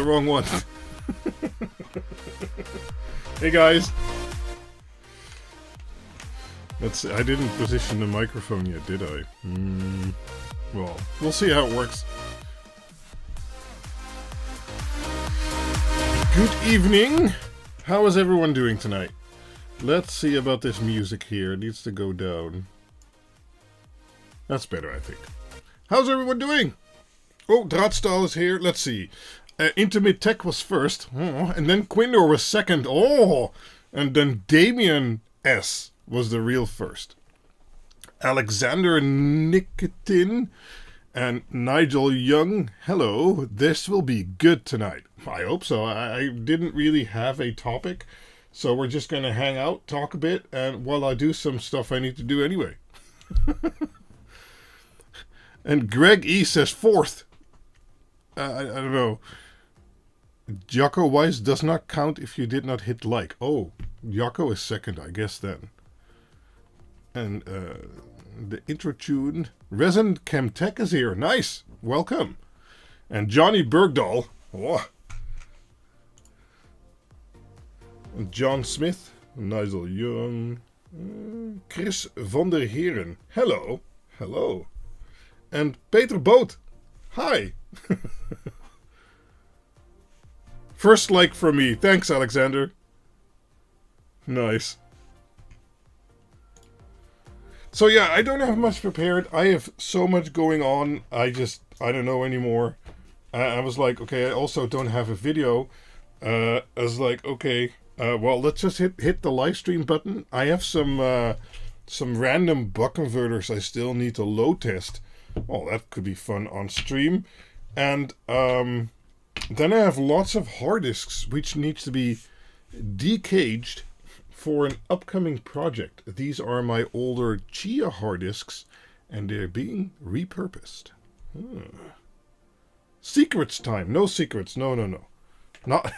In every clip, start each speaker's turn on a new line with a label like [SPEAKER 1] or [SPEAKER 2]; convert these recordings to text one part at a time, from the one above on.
[SPEAKER 1] Wrong one. Hey guys. I didn't position the microphone yet, did I? Well, we'll see how it works. Good evening. How is everyone doing tonight? Let's see about this music here. It needs to go down. That's better, I think. How's everyone doing? Oh, Draadstaal is here. Let's see. Intermit.Tech was first, and then Quinled was second, and then Damien S was the real first. Alexander Nikitin and Nigel Young, hello, this will be good tonight. I hope so. I didn't really have a topic, so we're just going to hang out, talk a bit, and while I do some stuff I need to do anyway. And Greg E says fourth. I don't know. Jocko Weiss does not count if you did not hit like. Oh, Jocko is second, I guess then. And the intro tune. Resident Chemtech is here. Nice. Welcome. And Johnny Bergdahl. Oh. And John Smith. Nigel Young. Chris van der Heren. Hello. Hello. And Peter Boot. Hi. First like from me. Thanks, Alexander. Nice. So yeah, I don't have much prepared. I have so much going on. I don't know anymore. I was like, okay, I also don't have a video. I was like, okay, well, let's just hit the live stream button. I have some random buck converters I still need to load test. Oh, that could be fun on stream. And then I have lots of hard disks which needs to be decaged for an upcoming project. These are my older Chia hard disks and they're being repurposed. Secrets time. No secrets. No. Not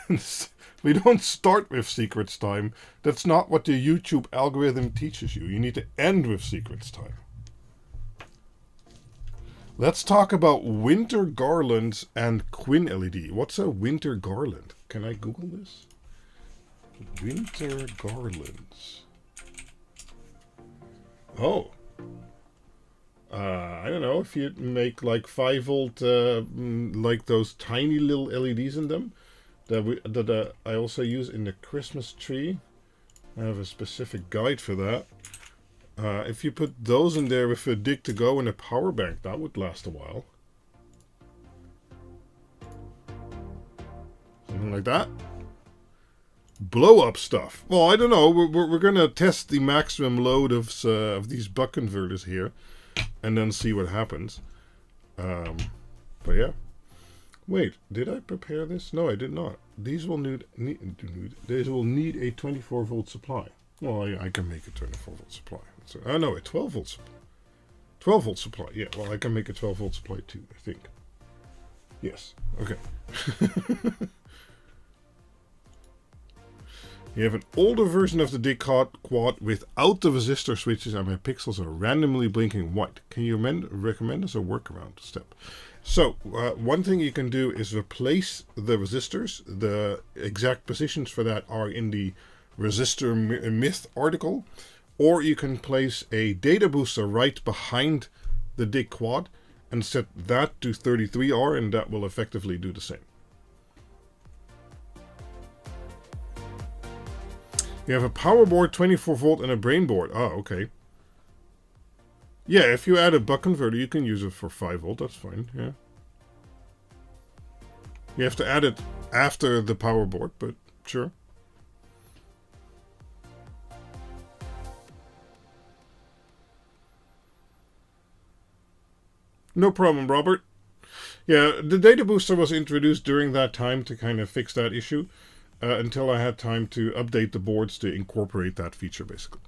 [SPEAKER 1] we don't start with secrets time. That's not what the YouTube algorithm teaches you. You need to end with secrets time. Let's talk about winter garlands and Quinled LED. What's a winter garland? Can I Google this? Winter garlands. Oh. I don't know, if you make like 5 volt, like those tiny little LEDs in them, that I also use in the Christmas tree. I have a specific guide for that. If you put those in there with a dig to go and a power bank, that would last a while. Something like that. Blow up stuff. Well, I don't know. We're gonna test the maximum load of these buck converters here, and then see what happens. But yeah. Wait, did I prepare this? No, I did not. These will need a 24 volt supply. Well, I can make a 24 volt supply. So, no, a 12 volt 12 volt supply. Yeah, well, I can make a 12 volt supply too, I think. Yes. Okay. You have an older version of the DIG quad without the resistor switches, and my pixels are randomly blinking white. Can you recommend us a workaround step? So, one thing you can do is replace the resistors. The exact positions for that are in the resistor myth article. Or you can place a data booster right behind the DIG quad and set that to 33R, and that will effectively do the same. You have a power board, 24 volt, and a brain board. Oh, okay. Yeah, if you add a buck converter, you can use it for 5 volt. That's fine, yeah. You have to add it after the power board, but sure. No problem, Robert. Yeah, the data booster was introduced during that time to kind of fix that issue, until I had time to update the boards to incorporate that feature, basically.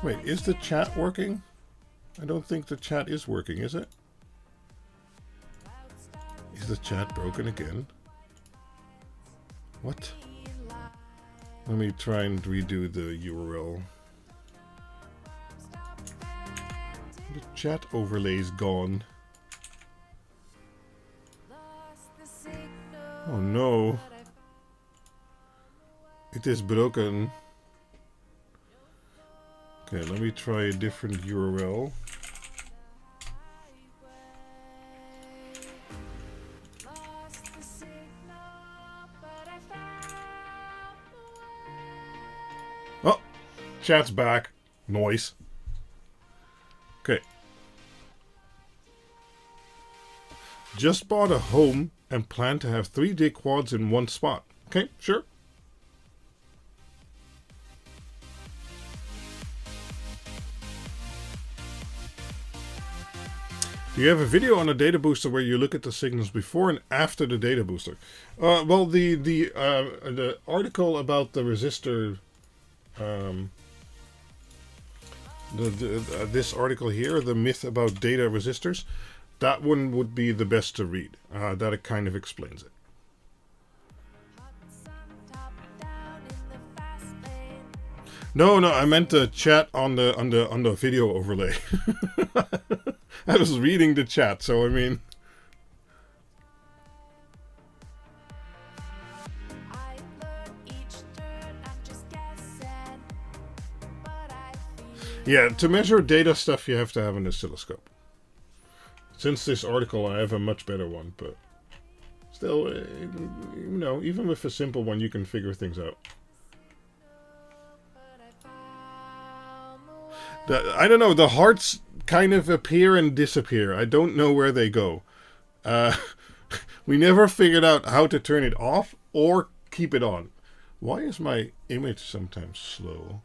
[SPEAKER 1] Wait, is the chat working? I don't think the chat is working, is it? Is the chat broken again? What? Let me try and redo the URL. The chat overlay's gone. Oh no. It is broken. Okay, let me try a different URL. Oh, chat's back. Noise. Okay. Just bought a home and plan to have 3D quads in one spot. Okay, sure. You have a video on a data booster where you look at the signals before and after the data booster. Well, the article about the resistor, this article here, the myth about data resistors, that one would be the best to read. That it kind of explains it. No, I meant the chat on the video overlay. I was reading the chat, so I mean. Yeah, to measure data stuff, you have to have an oscilloscope. Since this article, I have a much better one, but still, you know, even with a simple one, you can figure things out. I don't know, the hearts kind of appear and disappear. I don't know where they go. We never figured out how to turn it off or keep it on. Why is my image sometimes slow?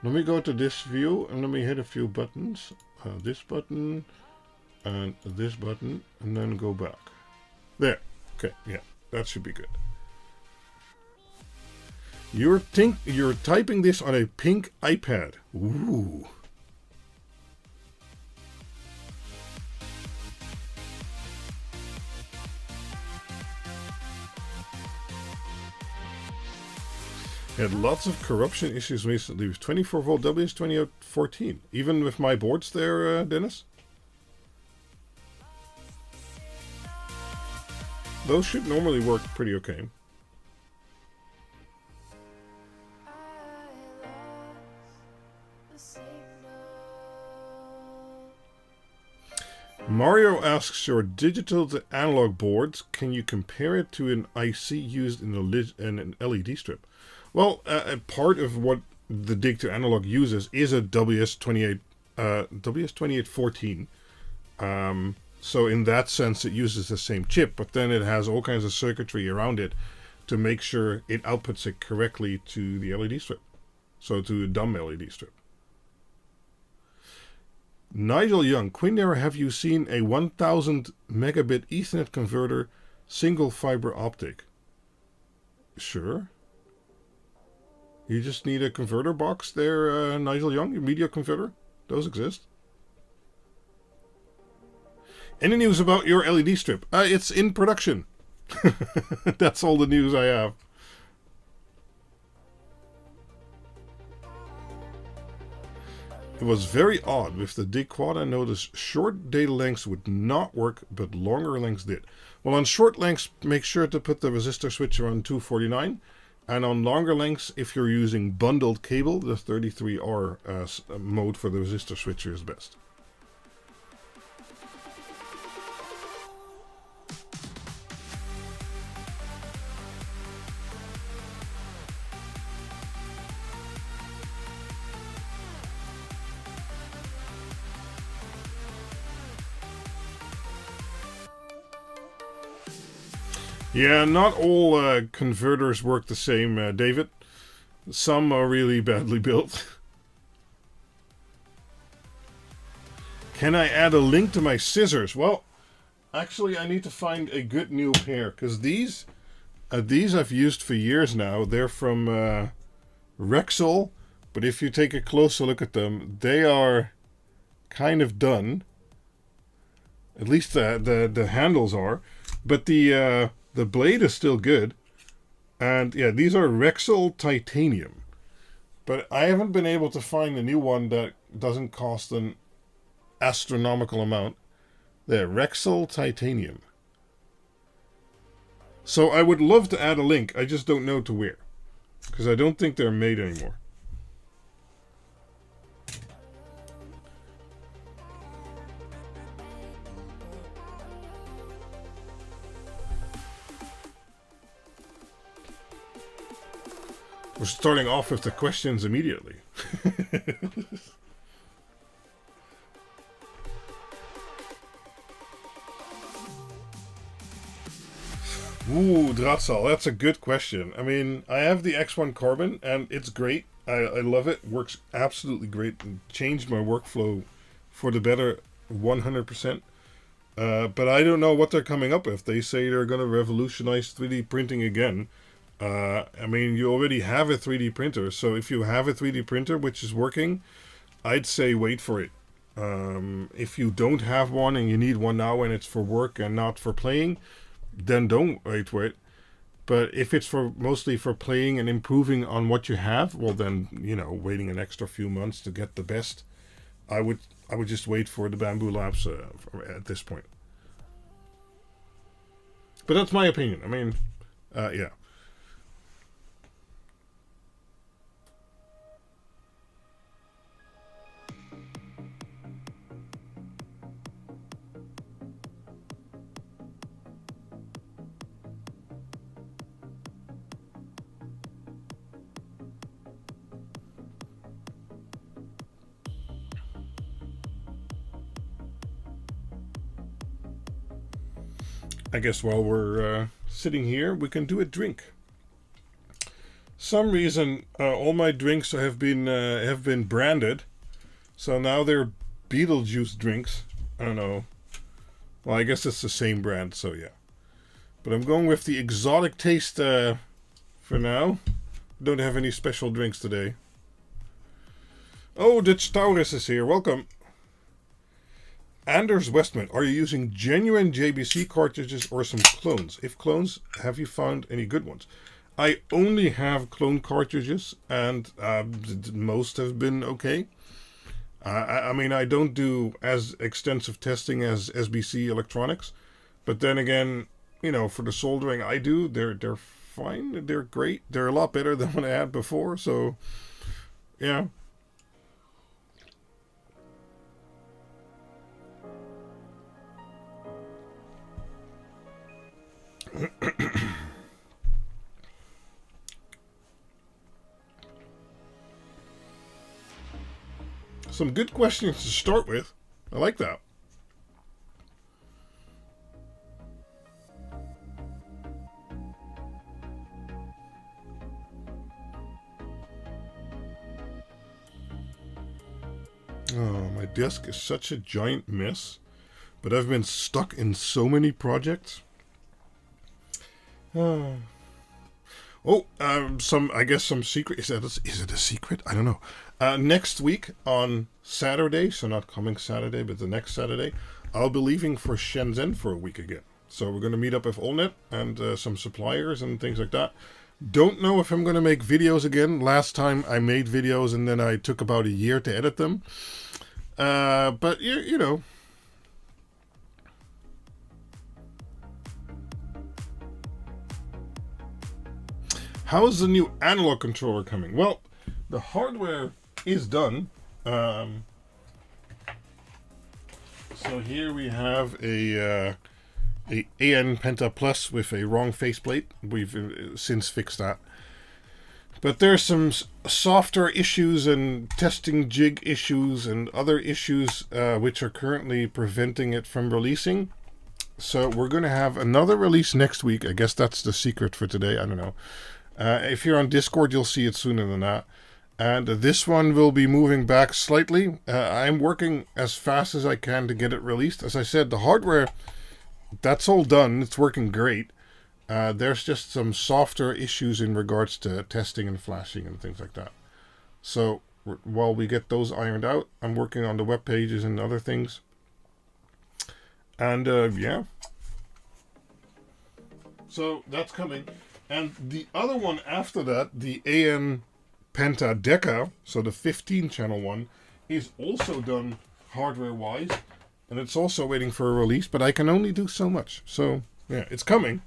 [SPEAKER 1] Let me go to this view and let me hit a few buttons. This button and this button, and then go back. There. Okay, yeah, that should be good. You're typing this on a pink iPad. Ooh. Had lots of corruption issues recently with 24-volt WS2814. Even with my boards there, Dennis? Those should normally work pretty okay. Mario asks, your digital to analog boards, can you compare it to an IC used in an LED strip? Well, part of what the dig to analog uses is a WS2814. So in that sense, it uses the same chip, but then it has all kinds of circuitry around it to make sure it outputs it correctly to the LED strip. So to a dumb LED strip. Nigel Young, Quinled, have you seen a 1000 megabit Ethernet converter single fiber optic? Sure. You just need a converter box there, Nigel Young, a media converter. Those exist. Any news about your LED strip? It's in production. That's all the news I have. It was very odd. With the dig quad, I noticed short data lengths would not work, but longer lengths did. Well, on short lengths, make sure to put the resistor switcher on 249. And on longer lengths, if you're using bundled cable, the 33R mode for the resistor switcher is best. Yeah, not all converters work the same, David. Some are really badly built. Can I add a link to my scissors? Well, actually, I need to find a good new pair, because these I've used for years now. They're from Rexel, but if you take a closer look at them, they are kind of done. At least the handles are, but the blade is still good. And yeah, these are Rexel titanium, but I haven't been able to find a new one that doesn't cost an astronomical amount. There, Rexel titanium. So I would love to add a link. I just don't know to where, because I don't think they're made anymore. We're starting off with the questions immediately. Ooh, Dratsal, that's a good question. I mean, I have the X1 Carbon, and it's great. I love it. Works absolutely great. And changed my workflow for the better 100%. But I don't know what they're coming up with. They say they're going to revolutionize 3D printing again. I mean, you already have a 3D printer, so if you have a 3D printer which is working, I'd say wait for it. If you don't have one and you need one now and it's for work and not for playing, then don't wait for it. But if it's mostly for playing and improving on what you have, well then, you know, waiting an extra few months to get the best, I would just wait for the Bamboo Labs at this point. But that's my opinion. I mean, yeah. I guess while we're sitting here, we can do a drink. Some reason all my drinks have been branded, so now they're Beetlejuice drinks. I don't know. Well, I guess it's the same brand, so yeah. But I'm going with the exotic taste for now. Don't have any special drinks today. Oh, Dutch Taurus is here. Welcome. Anders Westman, are you using genuine JBC cartridges or some clones? If clones, have you found any good ones? I only have clone cartridges, and most have been okay. I mean, I don't do as extensive testing as SBC Electronics, but then again, you know, for the soldering I do, they're fine. They're great. They're a lot better than what I had before. So, yeah. Some good questions to start with. I like that. Oh, my desk is such a giant mess, but I've been stuck in so many projects. I guess some secret. Is it a secret? I don't know. Next week on Saturday, so not coming Saturday, but the next Saturday, I'll be leaving for Shenzhen for a week again. So we're going to meet up with Allnet and some suppliers and things like that. Don't know if I'm going to make videos again. Last time I made videos and then I took about a year to edit them. But you know. How is the new analog controller coming? Well, the hardware is done. So here we have a AN Penta Plus with a wrong faceplate. We've since fixed that. But there's some software issues and testing jig issues and other issues which are currently preventing it from releasing. So we're going to have another release next week. I guess that's the secret for today. I don't know. If you're on Discord, you'll see it sooner than that. And this one will be moving back slightly. I'm working as fast as I can to get it released. As I said, the hardware, that's all done. It's working great. There's just some softer issues in regards to testing and flashing and things like that. So while we get those ironed out, I'm working on the web pages and other things. And yeah. So that's coming. And the other one after that, the Intermit.Tech, so the 15-channel one, is also done hardware-wise. And it's also waiting for a release, but I can only do so much. So, yeah, it's coming.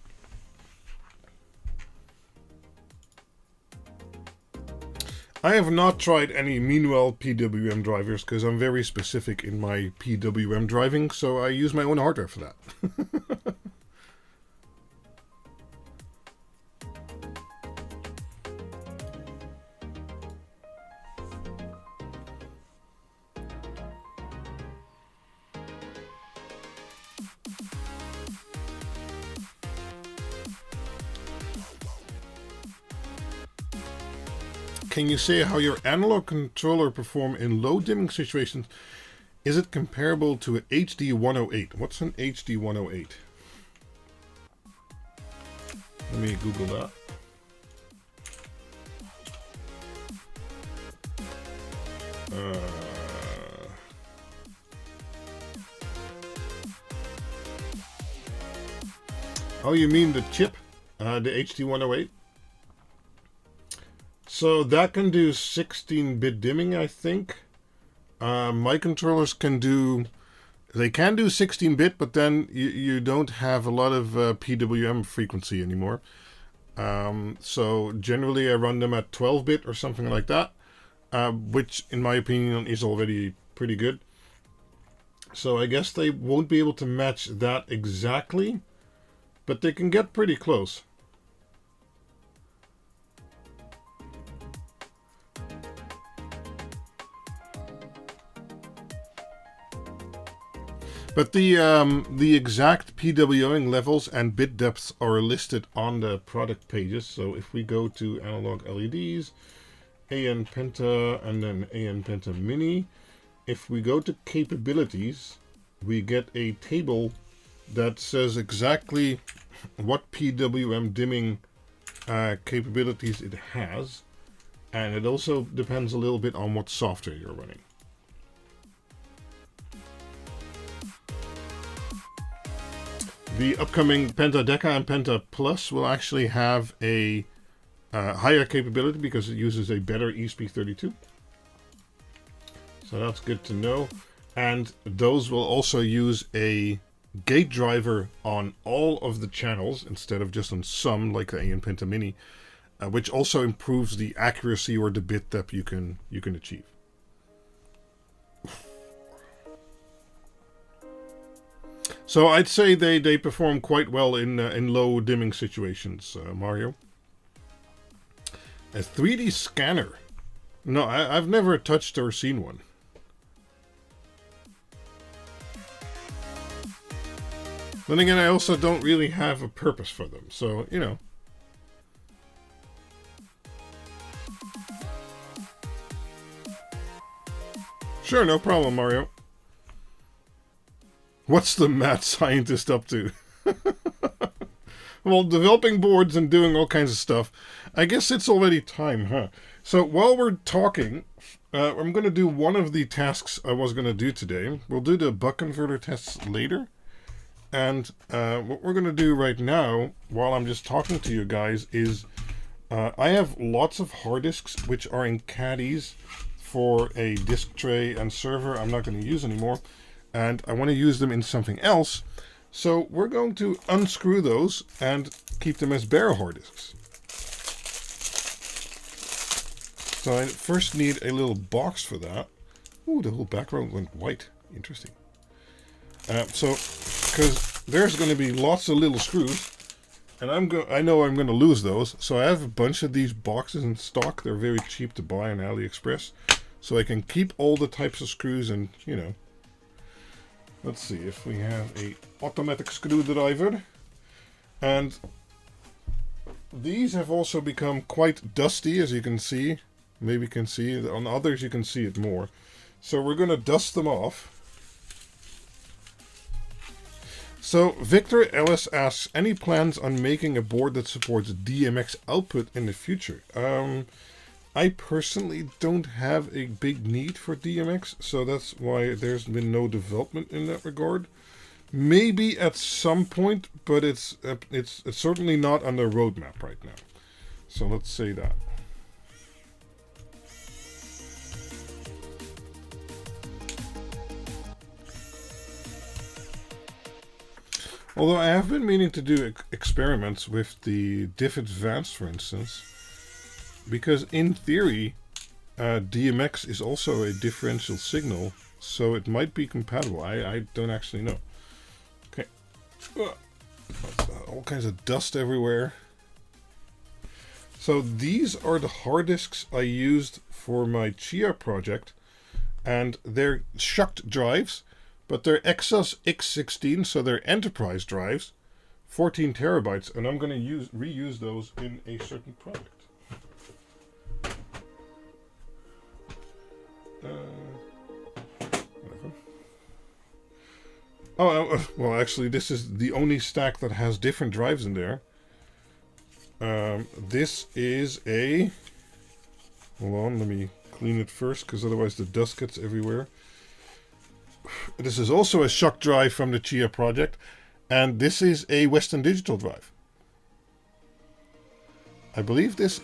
[SPEAKER 1] I have not tried any Meanwhile PWM drivers because I'm very specific in my PWM driving, so I use my own hardware for that. Can you say how your analog controller perform in low dimming situations? Is it comparable to an HD 108? What's an HD 108? Let me Google that. Oh, you mean the chip? The HD 108? So that can do 16-bit dimming, I think. My controllers can do... They can do 16-bit, but then you don't have a lot of PWM frequency anymore. So generally I run them at 12-bit or something like that, which in my opinion is already pretty good. So I guess they won't be able to match that exactly, but they can get pretty close. But the exact PWMing levels and bit depths are listed on the product pages. So if we go to analog LEDs, AN Penta, and then AN Penta Mini, if we go to capabilities, we get a table that says exactly what PWM dimming capabilities it has. And it also depends a little bit on what software you're running. The upcoming Penta-Deca and Penta Plus will actually have a higher capability because it uses a better ESP32. So that's good to know. And those will also use a gate driver on all of the channels instead of just on some, like the AN Penta Mini, which also improves the accuracy or the bit depth you can achieve. So I'd say they perform quite well in low dimming situations, Mario. A 3D scanner. No, I've never touched or seen one. Then again, I also don't really have a purpose for them, so, you know. Sure, no problem, Mario. What's the mad scientist up to? Well, developing boards and doing all kinds of stuff. I guess it's already time, huh? So while we're talking, I'm going to do one of the tasks I was going to do today. We'll do the buck converter tests later. And what we're going to do right now, while I'm just talking to you guys, is I have lots of hard disks which are in caddies for a disk tray and server I'm not going to use anymore. And I want to use them in something else. So we're going to unscrew those and keep them as bare hard disks. So I first need a little box for that. Ooh, the whole background went white. Interesting. So, because there's going to be lots of little screws, and I know I'm going to lose those. So I have a bunch of these boxes in stock. They're very cheap to buy on AliExpress. So I can keep all the types of screws and, you know. Let's see if we have a automatic screwdriver. And these have also become quite dusty, as you can see. Maybe you can see it. On others you can see it more. So we're going to dust them off. So Victor Ellis asks, any plans on making a board that supports DMX output in the future? I personally don't have a big need for DMX, so that's why there's been no development in that regard. Maybe at some point, but it's certainly not on the roadmap right now. So let's say that. Although I have been meaning to do experiments with the Diff Advanced, for instance, because in theory, DMX is also a differential signal, so it might be compatible. I don't actually know. Okay. All kinds of dust everywhere. So these are the hard disks I used for my Chia project, and they're shucked drives, but they're Exos X16, so they're enterprise drives, 14 terabytes, and I'm going to reuse those in a certain project. Whatever. Oh, well, actually, this is the only stack that has different drives in there. This is a... Hold on, let me clean it first, because otherwise the dust gets everywhere. This is also a shock drive from the Chia project, and this is a Western Digital drive. I believe this,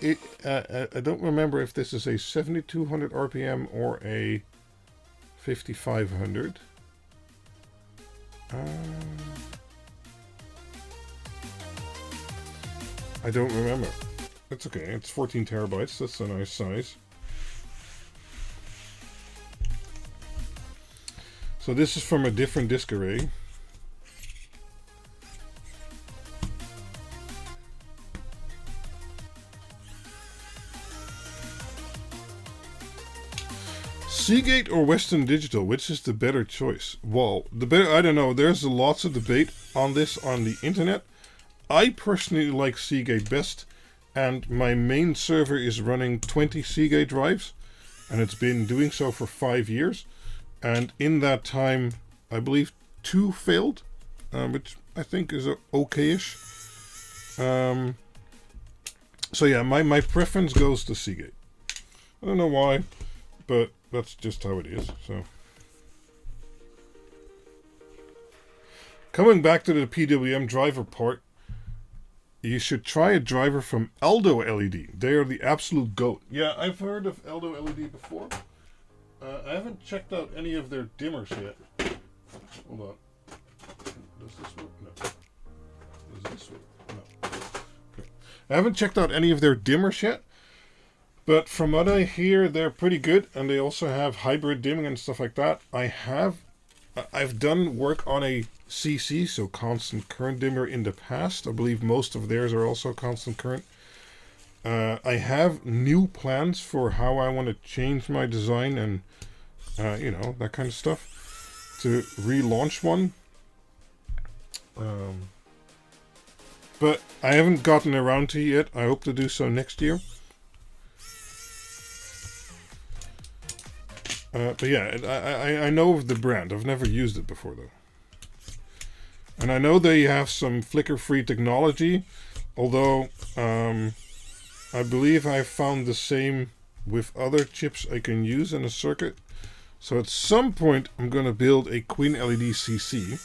[SPEAKER 1] I don't remember if this is a 7200 RPM or a 5500. I don't remember. It's okay, it's 14 terabytes, that's a nice size. So this is from a different disk array. Seagate or Western Digital, which is the better choice? Well, I don't know. There's lots of debate on this on the internet. I personally like Seagate best, and my main server is running 20 Seagate drives, and it's been doing so for 5 years. And in that time, I believe 2 failed, which I think is okay-ish. So yeah, my preference goes to Seagate. I don't know why, but that's just how it is. So, coming back to the PWM driver part, you should try a driver from Aldo LED. They are the absolute GOAT. Yeah, I've heard of Aldo LED before. I haven't checked out any of their dimmers yet. Hold on. Does this work? No. Does this work? No. Okay. I haven't checked out any of their dimmers yet. But from what I hear, they're pretty good, and they also have hybrid dimming and stuff like that. I've done work on a CC, so constant current dimmer, in the past. I believe most of theirs are also constant current. I have new plans for how I want to change my design and, you know, that kind of stuff to relaunch one. But I haven't gotten around to it yet. I hope to do so next year. But yeah, I know of the brand. I've never used it before, though. And I know they have some flicker-free technology, although I believe I found the same with other chips I can use in a circuit. So at some point, I'm going to build a Quinled CC,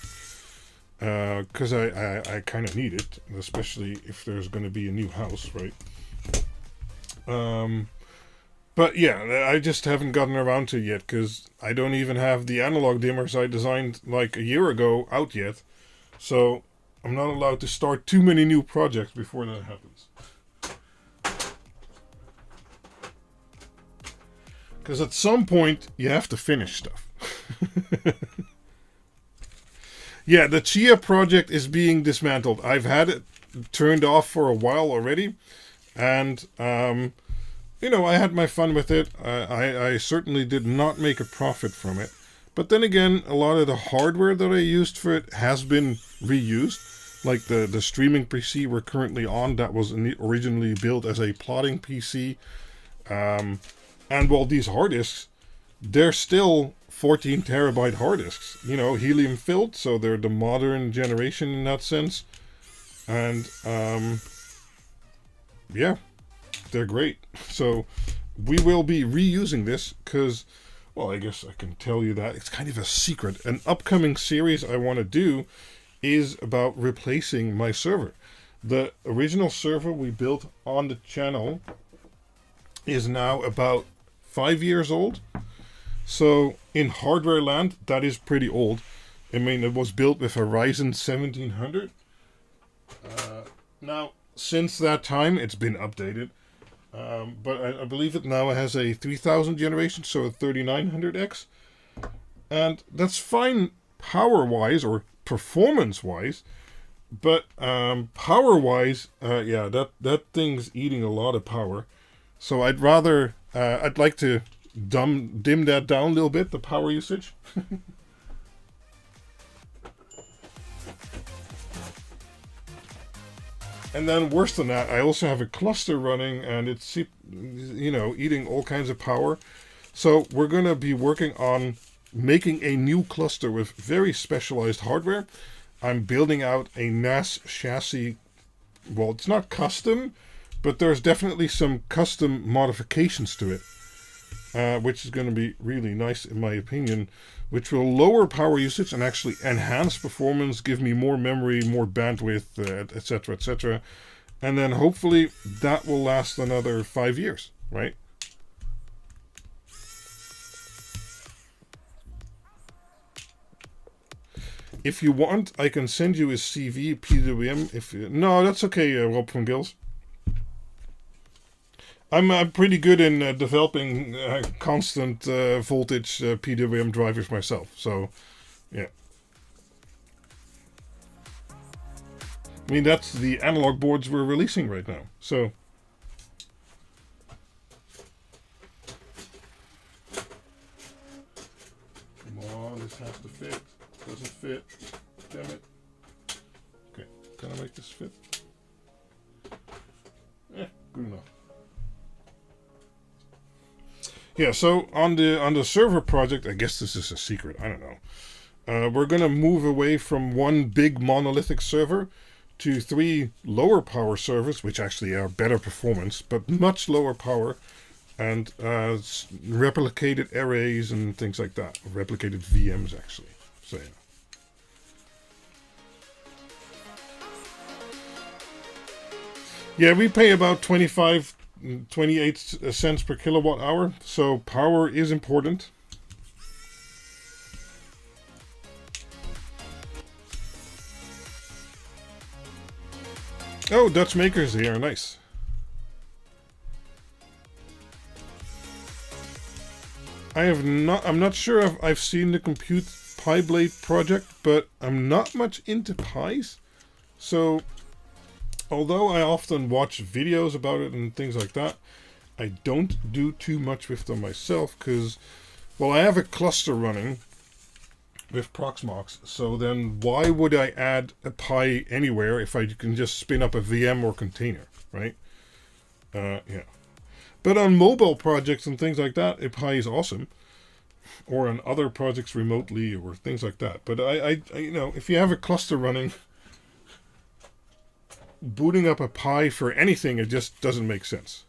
[SPEAKER 1] because I kind of need it, especially if there's going to be a new house, right? But yeah, I just haven't gotten around to it yet, because I don't even have the analog dimmers I designed like a year ago out yet. So I'm not allowed to start too many new projects before that happens. Because at some point, you have to finish stuff. Yeah, the Chia project is being dismantled. I've had it turned off for a while already. And, you know, I had my fun with it. I certainly did not make a profit from it. But then again, a lot of the hardware that I used for it has been reused. Like the streaming PC we're currently on, that was originally built as a plotting PC. And well, these hard disks, they're still 14 terabyte hard disks. You know, helium filled, so they're the modern generation in that sense. And yeah, they're great. So we will be reusing this because, well, I guess I can tell you that it's kind of a secret. An upcoming series I want to do is about replacing my server. The original server we built on the channel is now about 5 years old. So in hardware land, that is pretty old. I mean, it was built with a Ryzen 1700. Now, since that time, it's been updated. But I believe it now has a 3000 generation, so a 3900X. And that's fine power-wise, or performance-wise. But power-wise, yeah, that thing's eating a lot of power. So I'd rather, I'd like to dim that down a little bit, the power usage. And then worse than that, I also have a cluster running, and it's, you know, eating all kinds of power. So we're going to be working on making a new cluster with very specialized hardware. I'm building out a NAS chassis. Well, it's not custom, but there's definitely some custom modifications to it, which is going to be really nice in my opinion, which will lower power usage and actually enhance performance, give me more memory, more bandwidth, etc., etc. And then hopefully that will last another 5 years, right? If you want, I can send you a CV PWM. If no, that's okay, Rob from Gills. I'm pretty good in developing constant voltage PWM drivers myself. So, yeah. I mean, that's the analog boards we're releasing right now. So, come on, this has to fit. Doesn't fit. Damn it. Okay, can I make this fit? Yeah, good enough. Yeah, so on the server project, I guess this is a secret, I don't know. We're going to move away from one big monolithic server to 3 lower power servers, which actually are better performance, but much lower power, and replicated arrays and things like that. Replicated VMs, actually. So, yeah. Yeah, we pay about 28 cents per kilowatt hour, so power is important. Oh, Dutch makers here, nice. I'm not sure if I've seen the Compute Pi Blade project, but I'm not much into pies. So, although I often watch videos about it and things like that, I don't do too much with them myself because, well, I have a cluster running with Proxmox, so then why would I add a Pi anywhere if I can just spin up a VM or container, right? Yeah. But on mobile projects and things like that, a Pi is awesome. Or on other projects remotely or things like that. But I you know, if you have a cluster running, booting up a Pi for anything, it just doesn't make sense.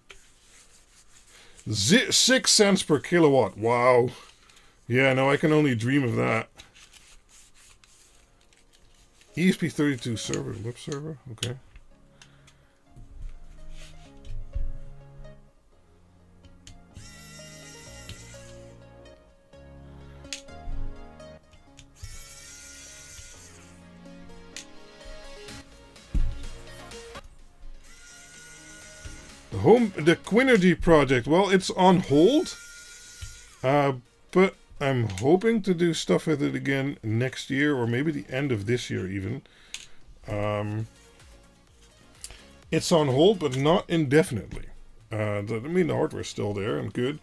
[SPEAKER 1] 6 cents per kilowatt. Wow. Yeah, no, I can only dream of that. ESP32 server, web server, okay. The Quinled project, well, it's on hold, but I'm hoping to do stuff with it again next year, or maybe the end of this year even. It's on hold, but not indefinitely. I mean, the hardware's still there and good.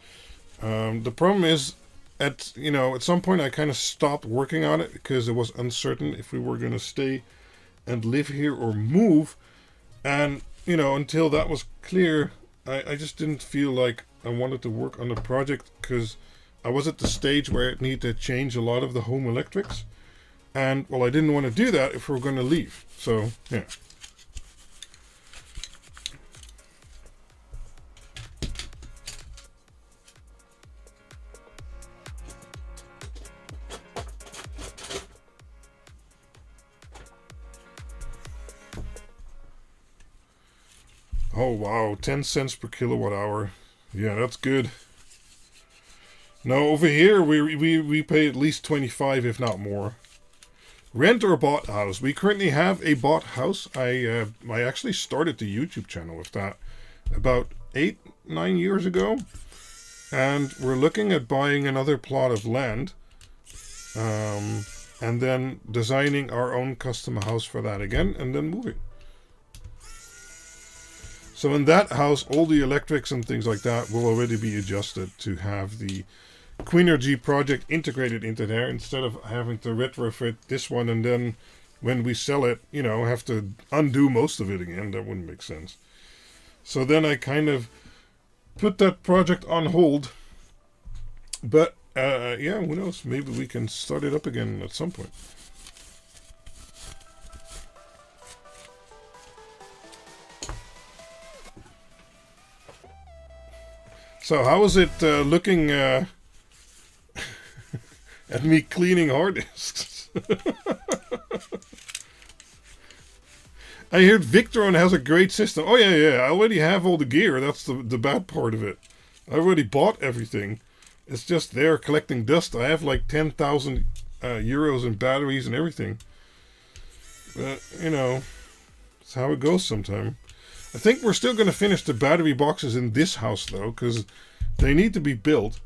[SPEAKER 1] The problem is, at some point I kind of stopped working on it because it was uncertain if we were going to stay and live here or move. And until that was clear, I just didn't feel like I wanted to work on the project, because I was at the stage where it needed to change a lot of the home electrics. And, well, I didn't want to do that if we were going to leave. So, yeah. Oh, wow. 10 cents per kilowatt hour. Yeah, that's good. Now, over here, we pay at least 25, if not more. Rent or bought house. We currently have a bought house. I actually started the YouTube channel with that about 8-9 years ago. And we're looking at buying another plot of land. And then designing our own custom house for that again, and then moving. So in that house, all the electrics and things like that will already be adjusted to have the Quinled project integrated into there, instead of having to retrofit this one and then when we sell it, have to undo most of it again. That wouldn't make sense. So then I kind of put that project on hold. But yeah, who knows? Maybe we can start it up again at some point. So how is it looking at me cleaning hard disks? I heard Victron has a great system. Oh yeah, I already have all the gear. That's the bad part of it. I already bought everything. It's just there collecting dust. I have like 10,000 euros in batteries and everything. But, it's how it goes sometimes. I think we're still going to finish the battery boxes in this house, though, because they need to be built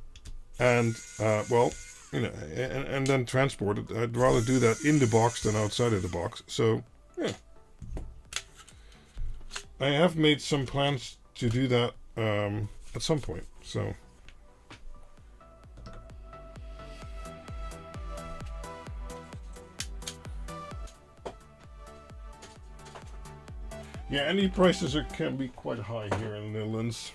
[SPEAKER 1] and, and then transported. I'd rather do that in the box than outside of the box. So, yeah. I have made some plans to do that at some point, so... Yeah, energy prices can be quite high here in the Netherlands.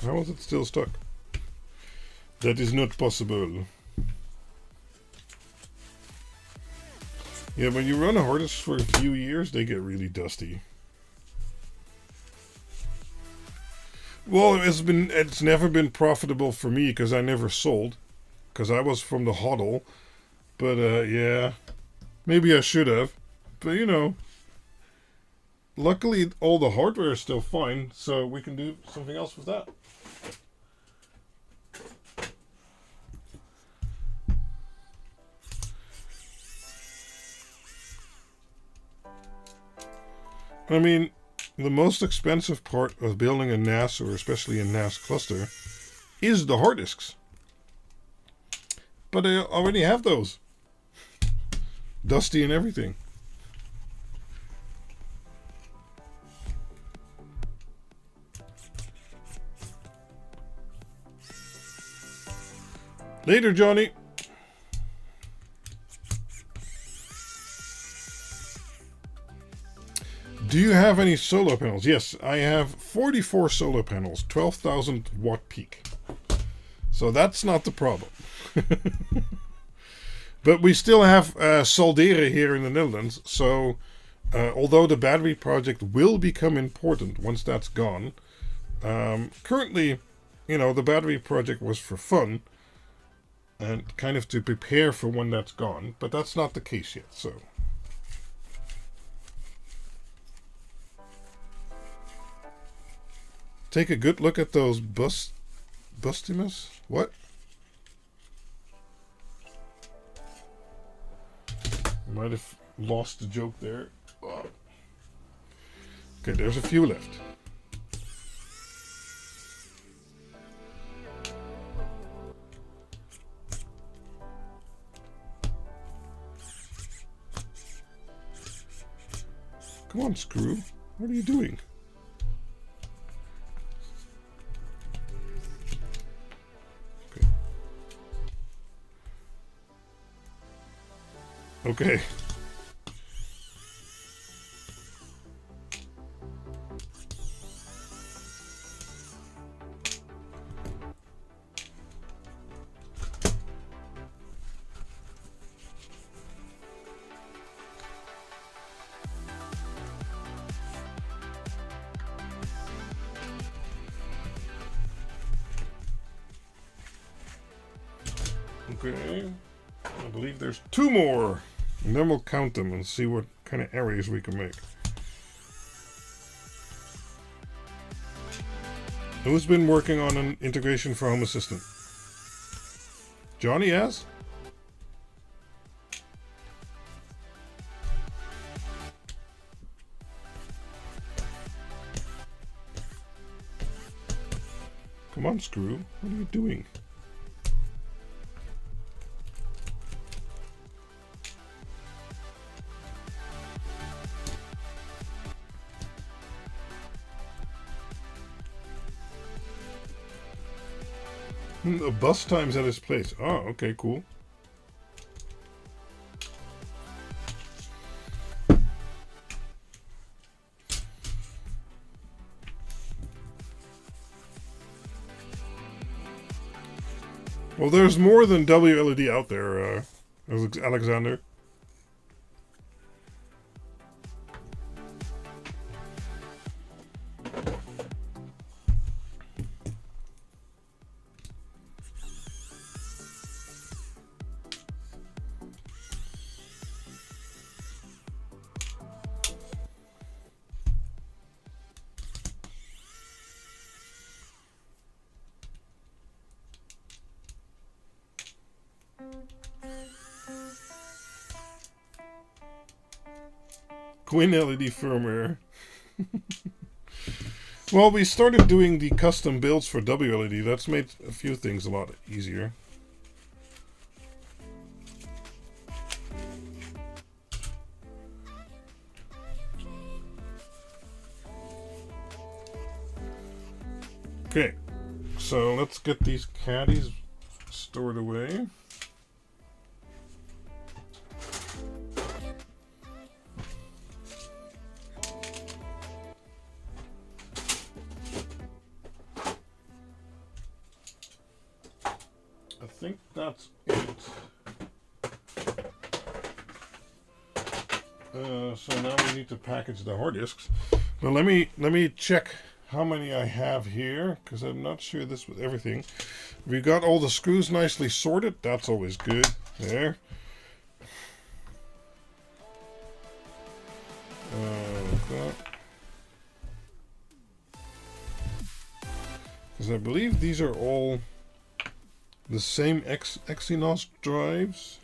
[SPEAKER 1] How is it still stuck? That is not possible. Yeah, when you run a hard disk for a few years, they get really dusty. Well, it's never been profitable for me because I never sold, because I was from the hodl. But yeah, maybe I should have. But luckily all the hardware is still fine, so we can do something else with that. I mean, the most expensive part of building a NAS, or especially a NAS cluster, is the hard disks. But I already have those. Dusty and everything. Later, Johnny. Do you have any solar panels? Yes, I have 44 solar panels, 12,000 watt peak. So that's not the problem. But we still have solderen here in the Netherlands. So although the battery project will become important once that's gone, currently, the battery project was for fun and kind of to prepare for when that's gone. But that's not the case yet, so... take a good look at those bustimus. What? Might have lost the joke there. Oh. Okay, there's a few left. Come on, Screw. What are you doing? Okay. Okay. I believe there's 2 more. And then we'll count them and see what kind of arrays we can make. Who's been working on an integration for Home Assistant? Johnny has? Come on, Screw. What are you doing? The bus time's at his place. Oh, okay, cool. Well, there's more than WLED out there, Alexander. Quinled firmware. Well, we started doing the custom builds for WLED. That's made a few things a lot easier. Okay, so let's get these caddies stored away. I think that's it. So now we need to package the hard disks. But let me check how many I have here, because I'm not sure this with everything. We got all the screws nicely sorted. That's always good. There. Because I believe these are all the same Exynos drives.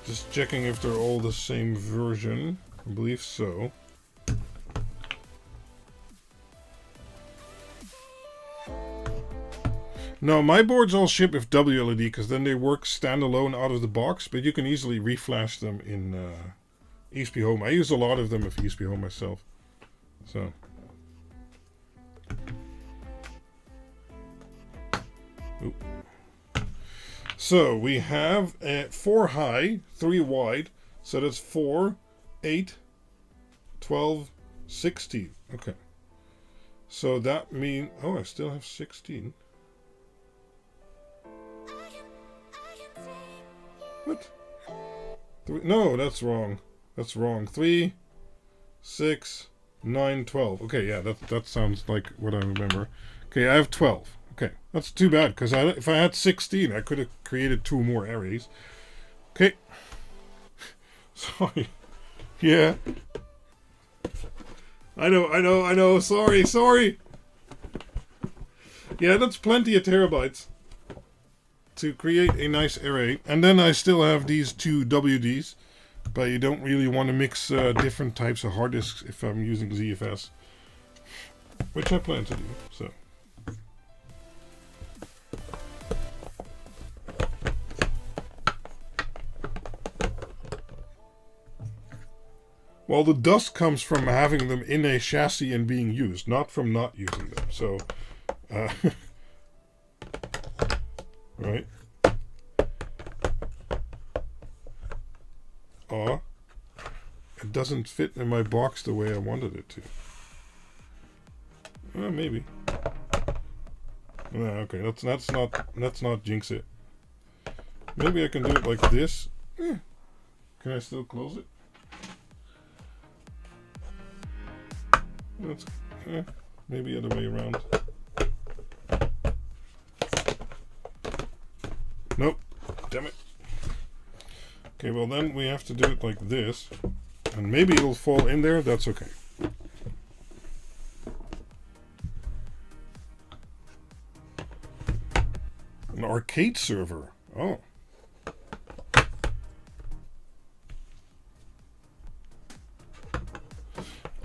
[SPEAKER 1] Just checking if they're all the same version. I believe so. No, my boards all ship with WLED because then they work standalone out of the box, but you can easily reflash them in ESP Home. I use a lot of them with ESP Home myself. So. Oop. So we have 4 high, 3 wide. So that's 4, 8, 12, 16. Okay. So that means... Oh, I still have 16. What? No, that's wrong. That's wrong. 3, 6, 9, 12. Okay, yeah, that sounds like what I remember. Okay, I have 12. Okay, that's too bad, because if I had 16, I could have created 2 more arrays. Okay. Sorry. Yeah. I know. Sorry. Yeah, that's plenty of terabytes to create a nice array. And then I still have these 2 WDs, but you don't really want to mix different types of hard disks if I'm using ZFS, which I plan to do, so. Well, the dust comes from having them in a chassis and being used, not from not using them. So, right? Oh, it doesn't fit in my box the way I wanted it to. Maybe. Okay, let's not jinx it. Maybe I can do it like this. Can I still close it? That's maybe other way around. Nope. Damn it. Okay, well then we have to do it like this. And maybe it'll fall in there. That's okay. An arcade server. Oh.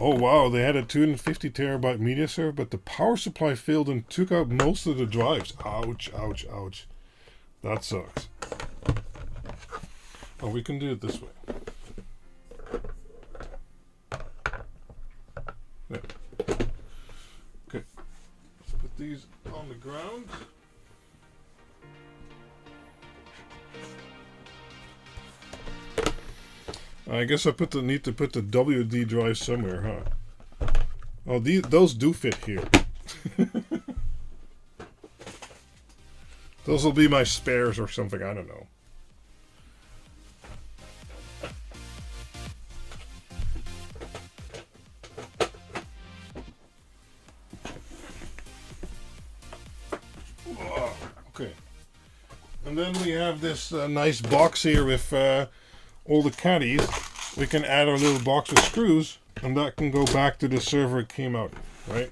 [SPEAKER 1] Oh wow, they had a 250 terabyte media server, but the power supply failed and took out most of the drives. Ouch, ouch, ouch. That sucks. Oh, we can do it this way. There. Okay. Let's put these on the ground. I guess I need to put the WD drive somewhere, huh? Oh, those do fit here. Those will be my spares or something, I don't know. Okay. And then we have this nice box here with all the caddies. We can add our little box of screws, and that can go back to the server it came out of, right?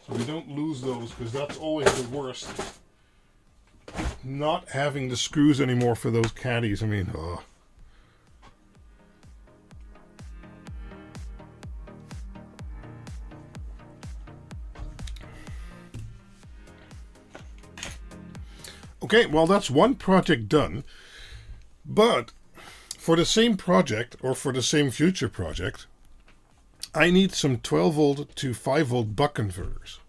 [SPEAKER 1] So we don't lose those, because that's always the worst. Not having the screws anymore for those caddies. I mean, oh. Okay, well that's one project done, but for the same project, or for the same future project, I need some 12 volt to 5 volt buck converters.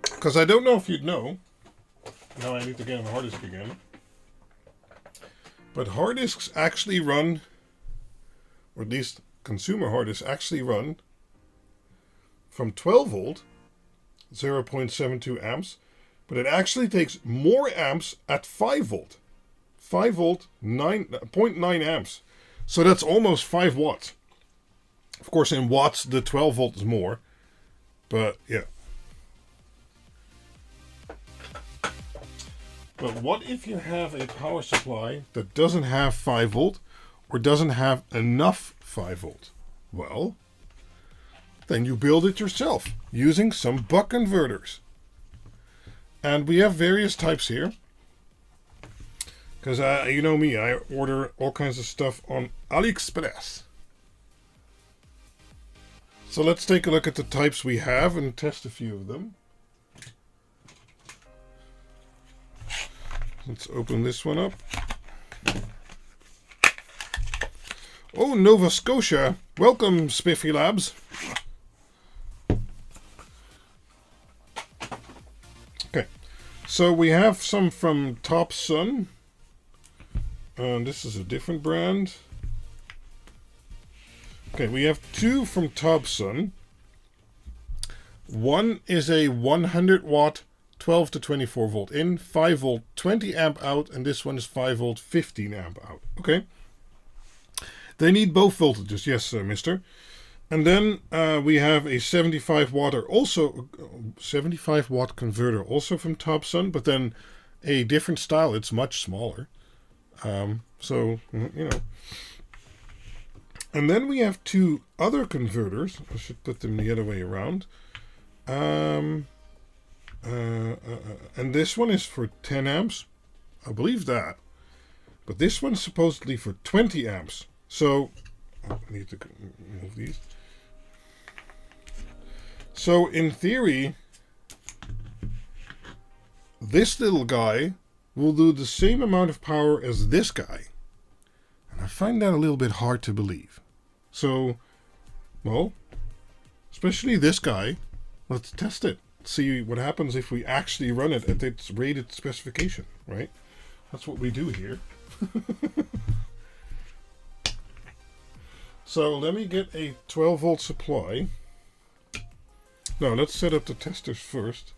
[SPEAKER 1] Because I don't know if you'd know, now I need to get on the hard disk again, but hard disks actually run, or at least consumer hard disks actually run from 12 volt, 0.72 amps, but it actually takes more amps at 5 volt. 5 volt, 0.9 amps. So that's almost 5 watts. Of course, in watts, the 12 volt is more. But, yeah. But what if you have a power supply that doesn't have 5 volt, or doesn't have enough 5 volt? Well, then you build it yourself, using some buck converters. And we have various types here. Because you know me, I order all kinds of stuff on AliExpress. So let's take a look at the types we have and test a few of them. Let's open this one up. Oh, Nova Scotia. Welcome, Spiffy Labs. Okay, so we have some from Top Sun. And this is a different brand. Okay, we have two from Top Sun. One is a 100 watt 12 to 24 volt in, 5 volt 20 amp out, and this one is 5 volt 15 amp out. Okay. They need both voltages, yes, mister. And then we have a 75 watt also 75 watt converter, also from Topsun, but then a different style. It's much smaller. So you know. And then we have two other converters. I should put them the other way around. And this one is for 10 amps. I believe that. But this one's supposedly for 20 amps. So, I need to move these. So, in theory, this little guy will do the same amount of power as this guy. And I find that a little bit hard to believe. So, well, especially this guy, let's test it. See what happens if we actually run it at its rated specification, right? That's what we do here. So let me get a 12 volt supply. No, let's set up the testers first.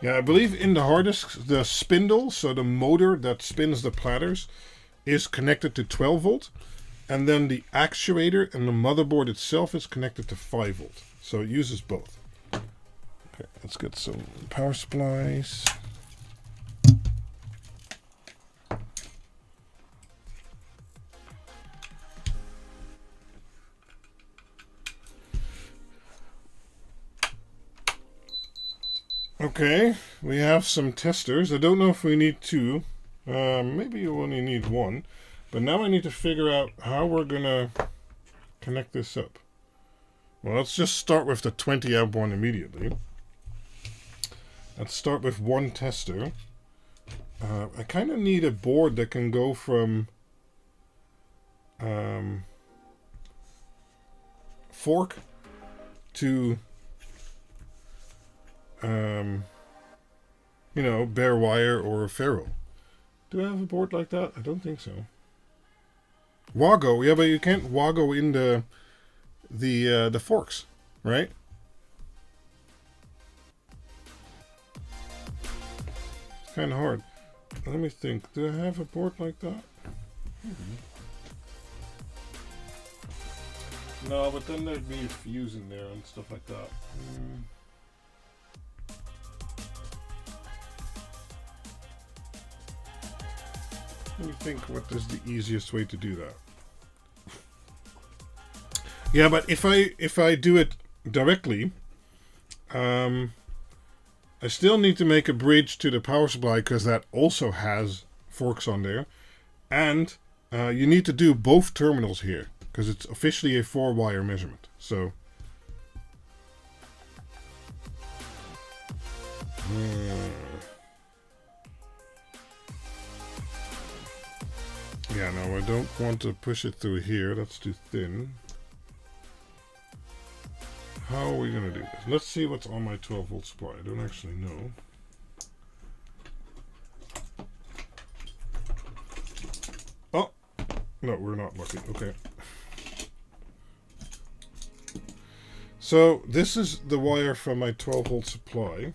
[SPEAKER 1] Yeah, I believe in the hard disk, the spindle, so the motor that spins the platters, is connected to 12 volt. And then the actuator and the motherboard itself is connected to 5 volt. So it uses both. Okay, let's get some power supplies. Okay, we have some testers. I don't know if we need two. Maybe you only need one. But now I need to figure out how we're going to connect this up. Well, let's just start with the 20 amp one immediately. Let's start with one tester. I kind of need a board that can go from fork to you know, bare wire or ferro. Do I have a board like that? I don't think so. Wago, yeah, but you can't wago in the forks, right? It's kind of hard. Let me think. Do I have a board like that? No, but then there'd be a fuse in there and stuff like that. Let me think what is the easiest way to do that. Yeah, but if I do it directly, I still need to make a bridge to the power supply because that also has forks on there. And you need to do both terminals here because it's officially a 4-wire measurement. So yeah, no, I don't want to push it through here. That's too thin. How are we going to do this? Let's see what's on my 12 volt supply. I don't actually know. Oh, no, we're not lucky. Okay. So this is the wire from my 12 volt supply.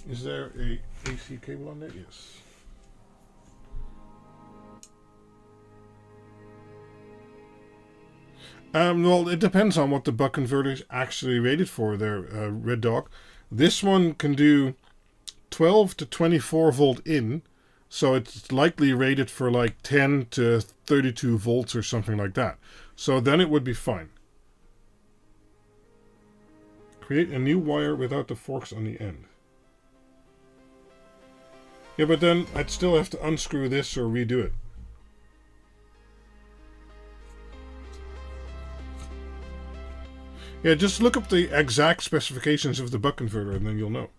[SPEAKER 1] Is there a AC cable on there? Yes. Well, it depends on what the buck converter is actually rated for there, Red Dog. This one can do 12 to 24 volt in, so it's likely rated for like 10 to 32 volts or something like that. So then it would be fine. Create a new wire without the forks on the end. Yeah, but then I'd still have to unscrew this or redo it. Yeah, just look up the exact specifications of the buck converter and then you'll know.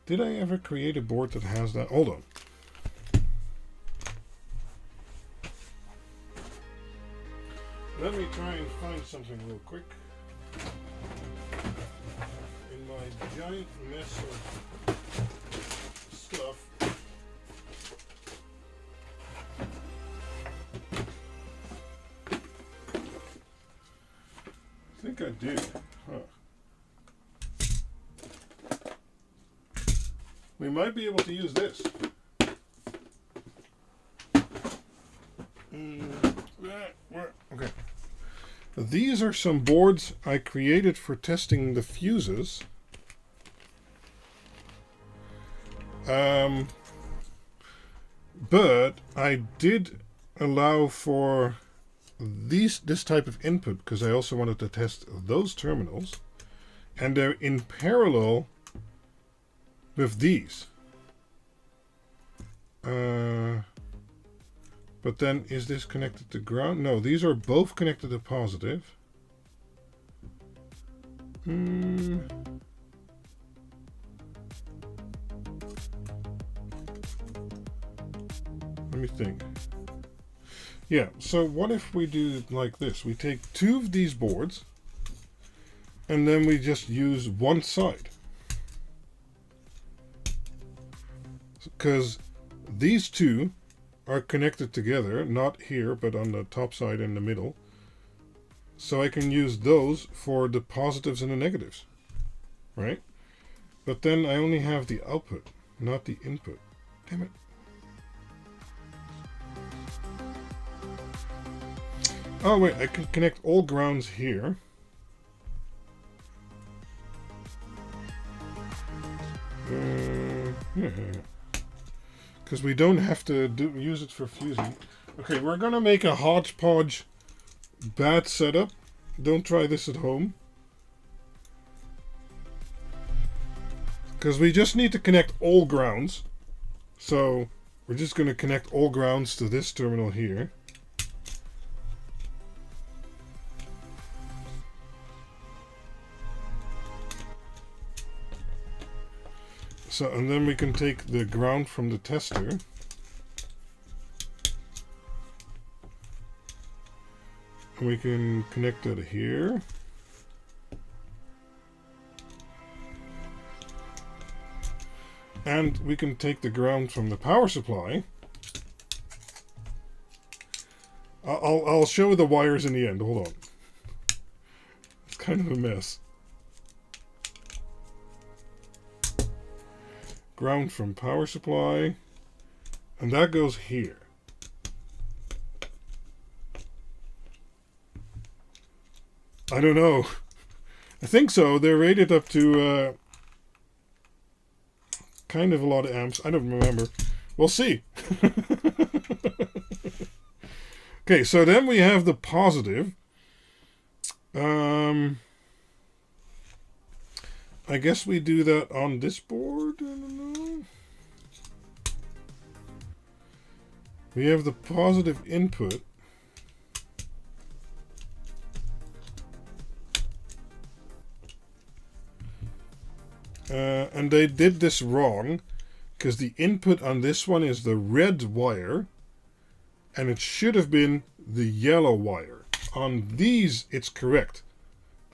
[SPEAKER 1] Did I ever create a board that has that? Hold on. Let me try and find something real quick. In my giant mess of stuff. I think I did. Huh. we might be able to use this. Okay. These are some boards I created for testing the fuses. But I did allow for this type of input because I also wanted to test those terminals, and they're in parallel with these. But then is this connected to ground? No, these are both connected to positive. Let me think. Yeah, so what if we do it like this? We take two of these boards and then we just use one side. Because these two are connected together, not here, but on the top side in the middle. So I can use those for the positives and the negatives, right? But then I only have the output, not the input. Damn it. Oh wait, I can connect all grounds here. Yeah. Because we don't have to use it for fusing. Okay, we're gonna make a hodgepodge bad setup. Don't try this at home. Because we just need to connect all grounds. So we're just gonna connect all grounds to this terminal here. So, and then we can take the ground from the tester. And we can connect it here. And we can take the ground from the power supply. I'll show the wires in the end. Hold on. It's kind of a mess. Ground from power supply, and that goes here. I don't know. I think so. They're rated up to kind of a lot of amps. I don't remember. We'll see. Okay, so then we have the positive. I guess we do that on this board. I don't know. We have the positive input. And they did this wrong because the input on this one is the red wire and it should have been the yellow wire. On these, it's correct.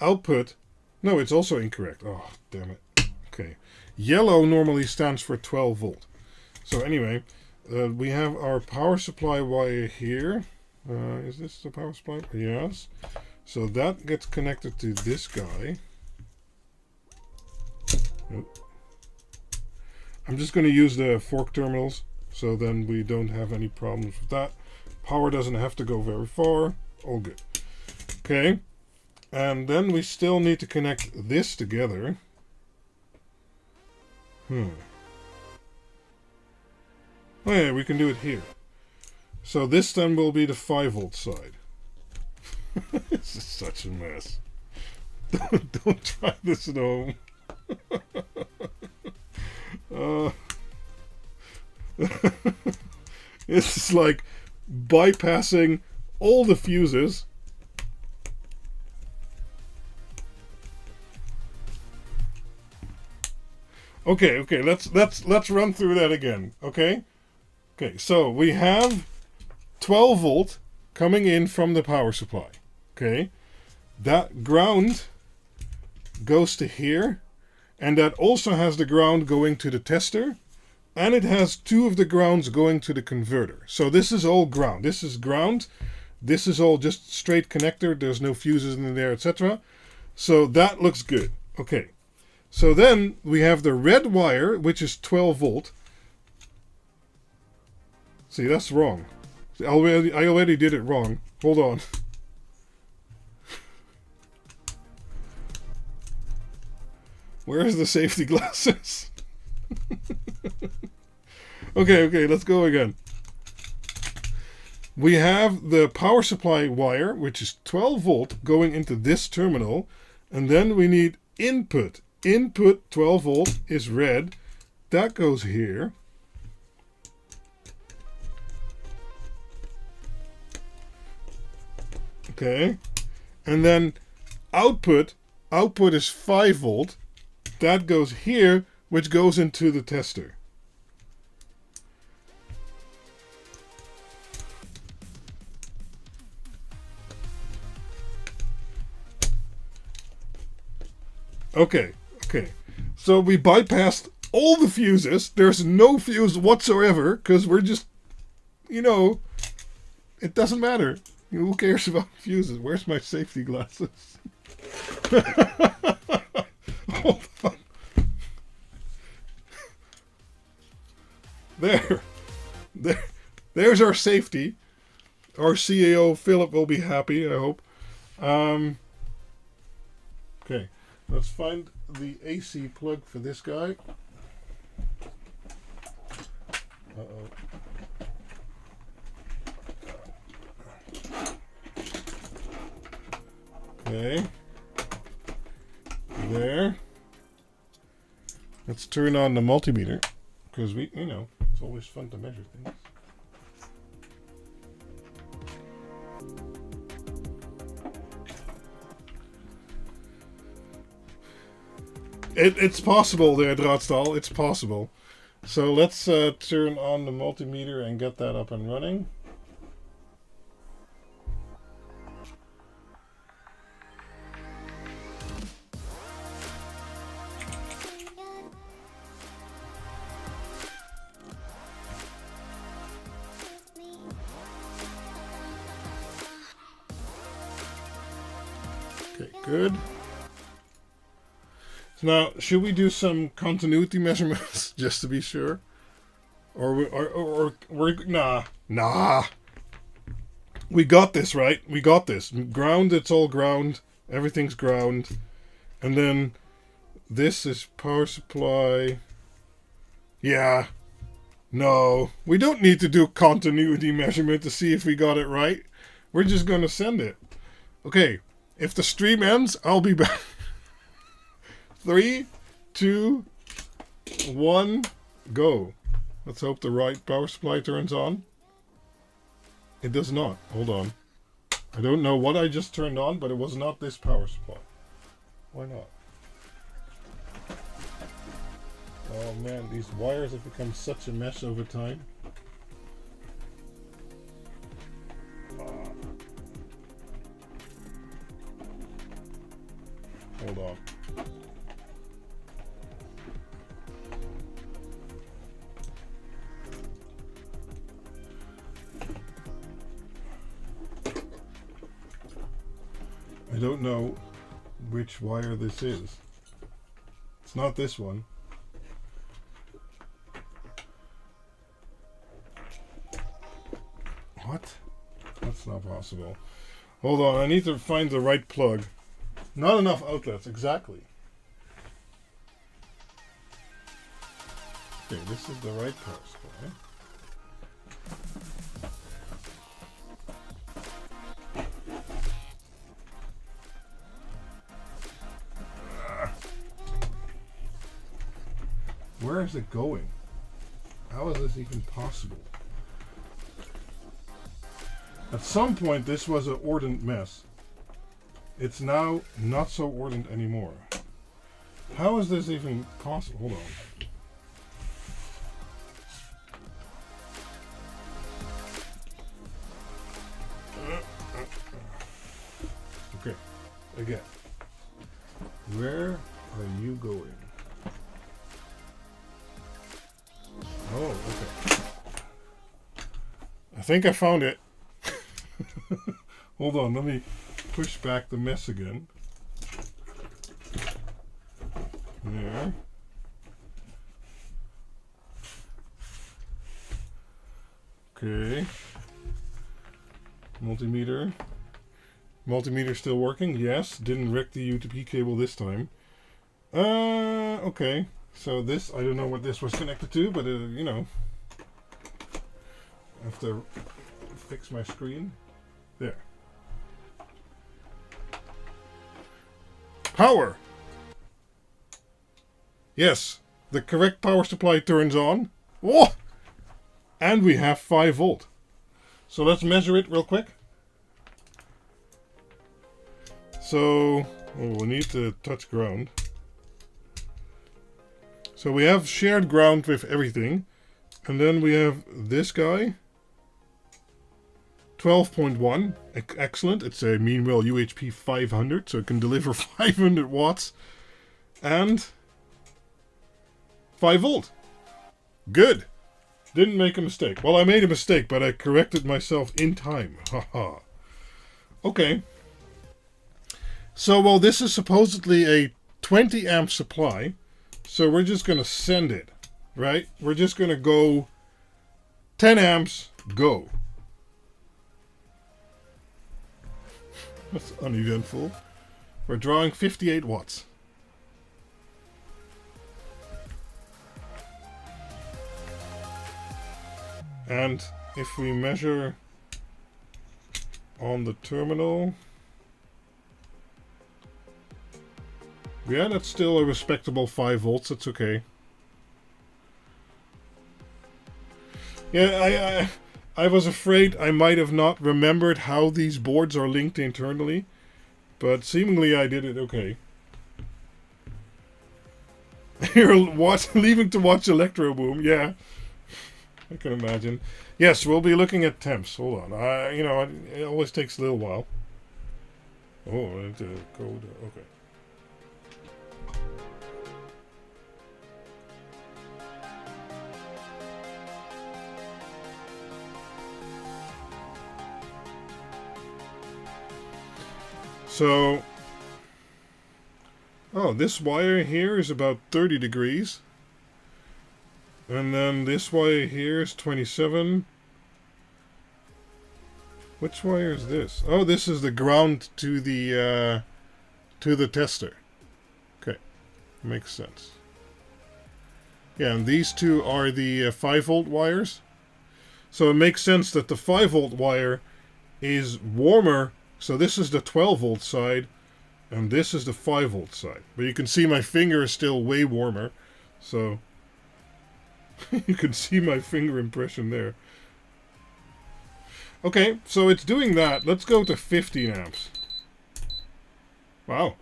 [SPEAKER 1] Output. No, it's also incorrect. Oh, damn it. Okay. Yellow normally stands for 12 volt. So anyway, we have our power supply wire here. Is this the power supply? Yes. So that gets connected to this guy. Nope. I'm just going to use the fork terminals, so then we don't have any problems with that. Power doesn't have to go very far. All good. Okay. And then we still need to connect this together. Oh yeah, we can do it here. So this then will be the 5 volt side. This is such a mess. Don't try this at home. It's like bypassing all the fuses. Okay, let's run through that again. Okay, so we have 12 volt coming in from the power supply. Okay, that ground goes to here, and that also has the ground going to the tester, and it has 2 of the grounds going to the converter. So this is all ground. This is ground. This is all just straight connector. There's no fuses in there, etc. So that looks good. Okay. So then we have the red wire, which is 12 volt. See, that's wrong. I already did it wrong. Hold on. Where's the safety glasses? Okay, let's go again. We have the power supply wire, which is 12 volt, going into this terminal. And then we need input. Input 12 volt is red. That goes here. Okay. And then output is 5 volt. That goes here, which goes into the tester. Okay. So we bypassed all the fuses. There's no fuse whatsoever, because we're just, it doesn't matter. Who cares about fuses? Where's my safety glasses? Hold on. There's our safety. Our CAO, Philip, will be happy, I hope. Okay. Let's find the AC plug for this guy. Uh-oh. Okay. There. Let's turn on the multimeter, because it's always fun to measure things. It's possible there, Draadstaal. It's possible. So let's turn on the multimeter and get that up and running. Okay, good. Now, should we do some continuity measurements just to be sure? Or nah. We got this, right? We got this. Ground, it's all ground. Everything's ground. And then this is power supply. Yeah. No. We don't need to do continuity measurement to see if we got it right. We're just going to send it. Okay. If the stream ends, I'll be back. 3, 2, 1, go. Let's hope the right power supply turns on. It does not. Hold on. I don't know what I just turned on, but it was not this power supply. Why not? Oh man, these wires have become such a mess over time. Hold on. I don't know which wire this is. It's not this one. What? That's not possible. Hold on, I need to find the right plug. Not enough outlets, exactly. Okay, this is the right power supply. Where is it going? How is this even possible? At some point, this was an ordnance mess. It's now not so ordnance anymore. How is this even possible? Hold on. Okay, again. Where are you going? Oh, okay. I think I found it. Hold on, let me push back the mess again. There. Okay. Multimeter. Multimeter still working? Yes. Didn't wreck the UTP cable this time. Okay. So this, I don't know what this was connected to, but you know. I have to fix my screen. There. Power! Yes, the correct power supply turns on. Oh! And we have 5 volt. So let's measure it real quick. So, we'll need to touch ground. So we have shared ground with everything. And then we have this guy. 12.1. Excellent. It's a Meanwell UHP 500, so it can deliver 500 watts. And 5 volt. Good. Didn't make a mistake. Well, I made a mistake, but I corrected myself in time. Haha. Okay. So, well, this is supposedly a 20 amp supply. So we're just going to send it, right? We're just going to go 10 amps, go. That's uneventful. We're drawing 58 watts. And if we measure on the terminal, yeah, that's still a respectable 5 volts. That's okay. Yeah, I was afraid I might have not remembered how these boards are linked internally, but seemingly I did it okay. You're leaving to watch Electro Boom, yeah. I can imagine. Yes, we'll be looking at temps. Hold on. You know, it always takes a little while. Oh, I need to code. Okay. So, oh, this wire here is about 30 degrees. And then this wire here is 27. Which wire is this? Oh, this is the ground to the tester. Okay, makes sense. Yeah, and these two are the 5 volt wires. So it makes sense that the 5 volt wire is warmer. So this is the 12 volt side, and this is the 5 volt side. But you can see my finger is still way warmer. So you can see my finger impression there. Okay, so it's doing that. Let's go to 15 amps. Wow.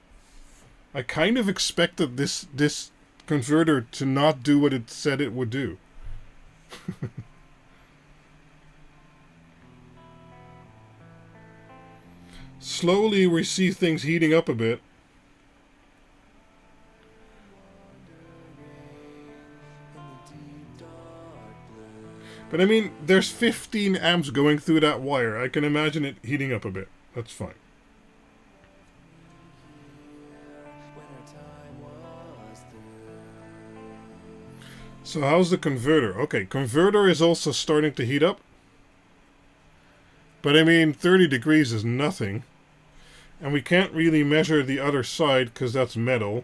[SPEAKER 1] I kind of expected this converter to not do what it said it would do. Slowly we see things heating up a bit. But I mean, there's 15 amps going through that wire. I can imagine it heating up a bit. That's fine. So how's the converter? Okay, converter is also starting to heat up. But I mean, 30 degrees is nothing. And we can't really measure the other side because that's metal.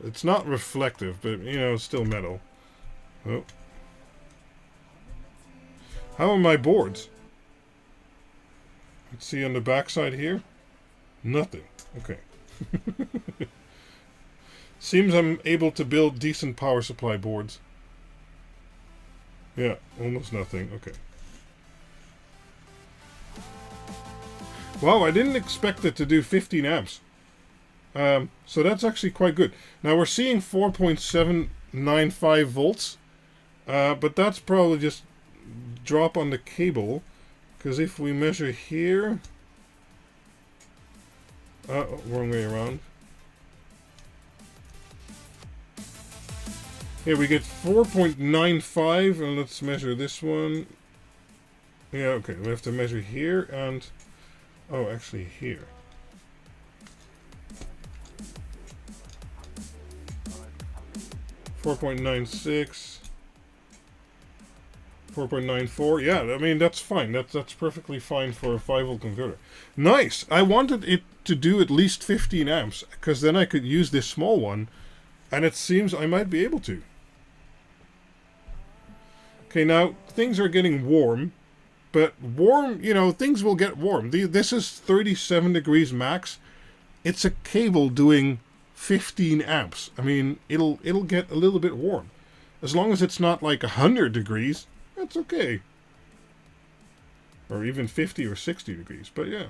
[SPEAKER 1] It's not reflective, but you know, it's still metal. Oh. How are my boards? Let's see on the back side here. Nothing. Okay. Seems I'm able to build decent power supply boards. Yeah, almost nothing. Okay. Wow, I didn't expect it to do 15 amps. So that's actually quite good. Now we're seeing 4.795 volts. But that's probably just drop on the cable. Because if we measure here... wrong way around. Here we get 4.95, and let's measure this one. Yeah, okay, we have to measure here and... Oh, actually here. .96. 4.94. Yeah, I mean, that's fine. That's perfectly fine for a 5-volt converter. Nice. I wanted it to do at least 15 amps, because then I could use this small one, and it seems I might be able to. Okay, now, things are getting warm, but warm, you know, things will get warm. This is 37 degrees max. It's a cable doing 15 amps. I mean, it'll get a little bit warm. As long as it's not like 100 degrees, that's okay. Or even 50 or 60 degrees, but yeah.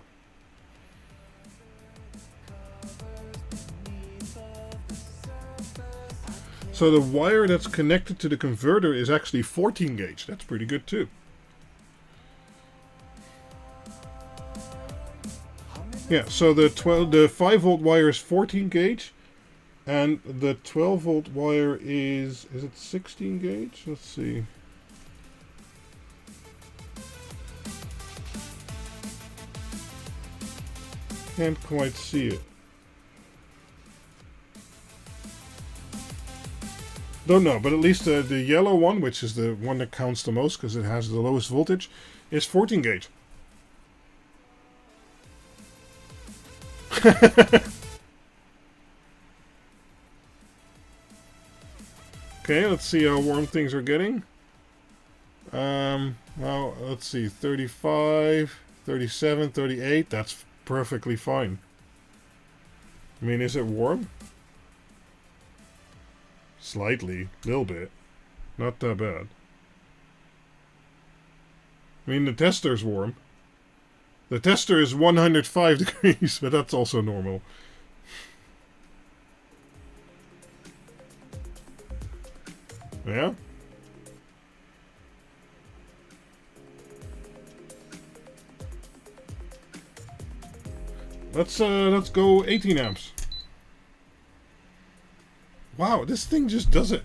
[SPEAKER 1] So the wire that's connected to the converter is actually 14 gauge. That's pretty good too. Yeah, so the 5-volt wire is 14 gauge, and the 12-volt wire is it 16 gauge? Let's see. Can't quite see it. Don't know, but at least the yellow one, which is the one that counts the most because it has the lowest voltage, is 14 gauge. Okay, let's see how warm things are getting. Well, let's see, 35, 37, 38, that's perfectly fine. I mean, is it warm? Slightly, little bit. Not that bad. I mean, the tester's warm. The tester is 105 degrees, but that's also normal. Yeah? Let's go 18 amps. Wow, this thing just does it.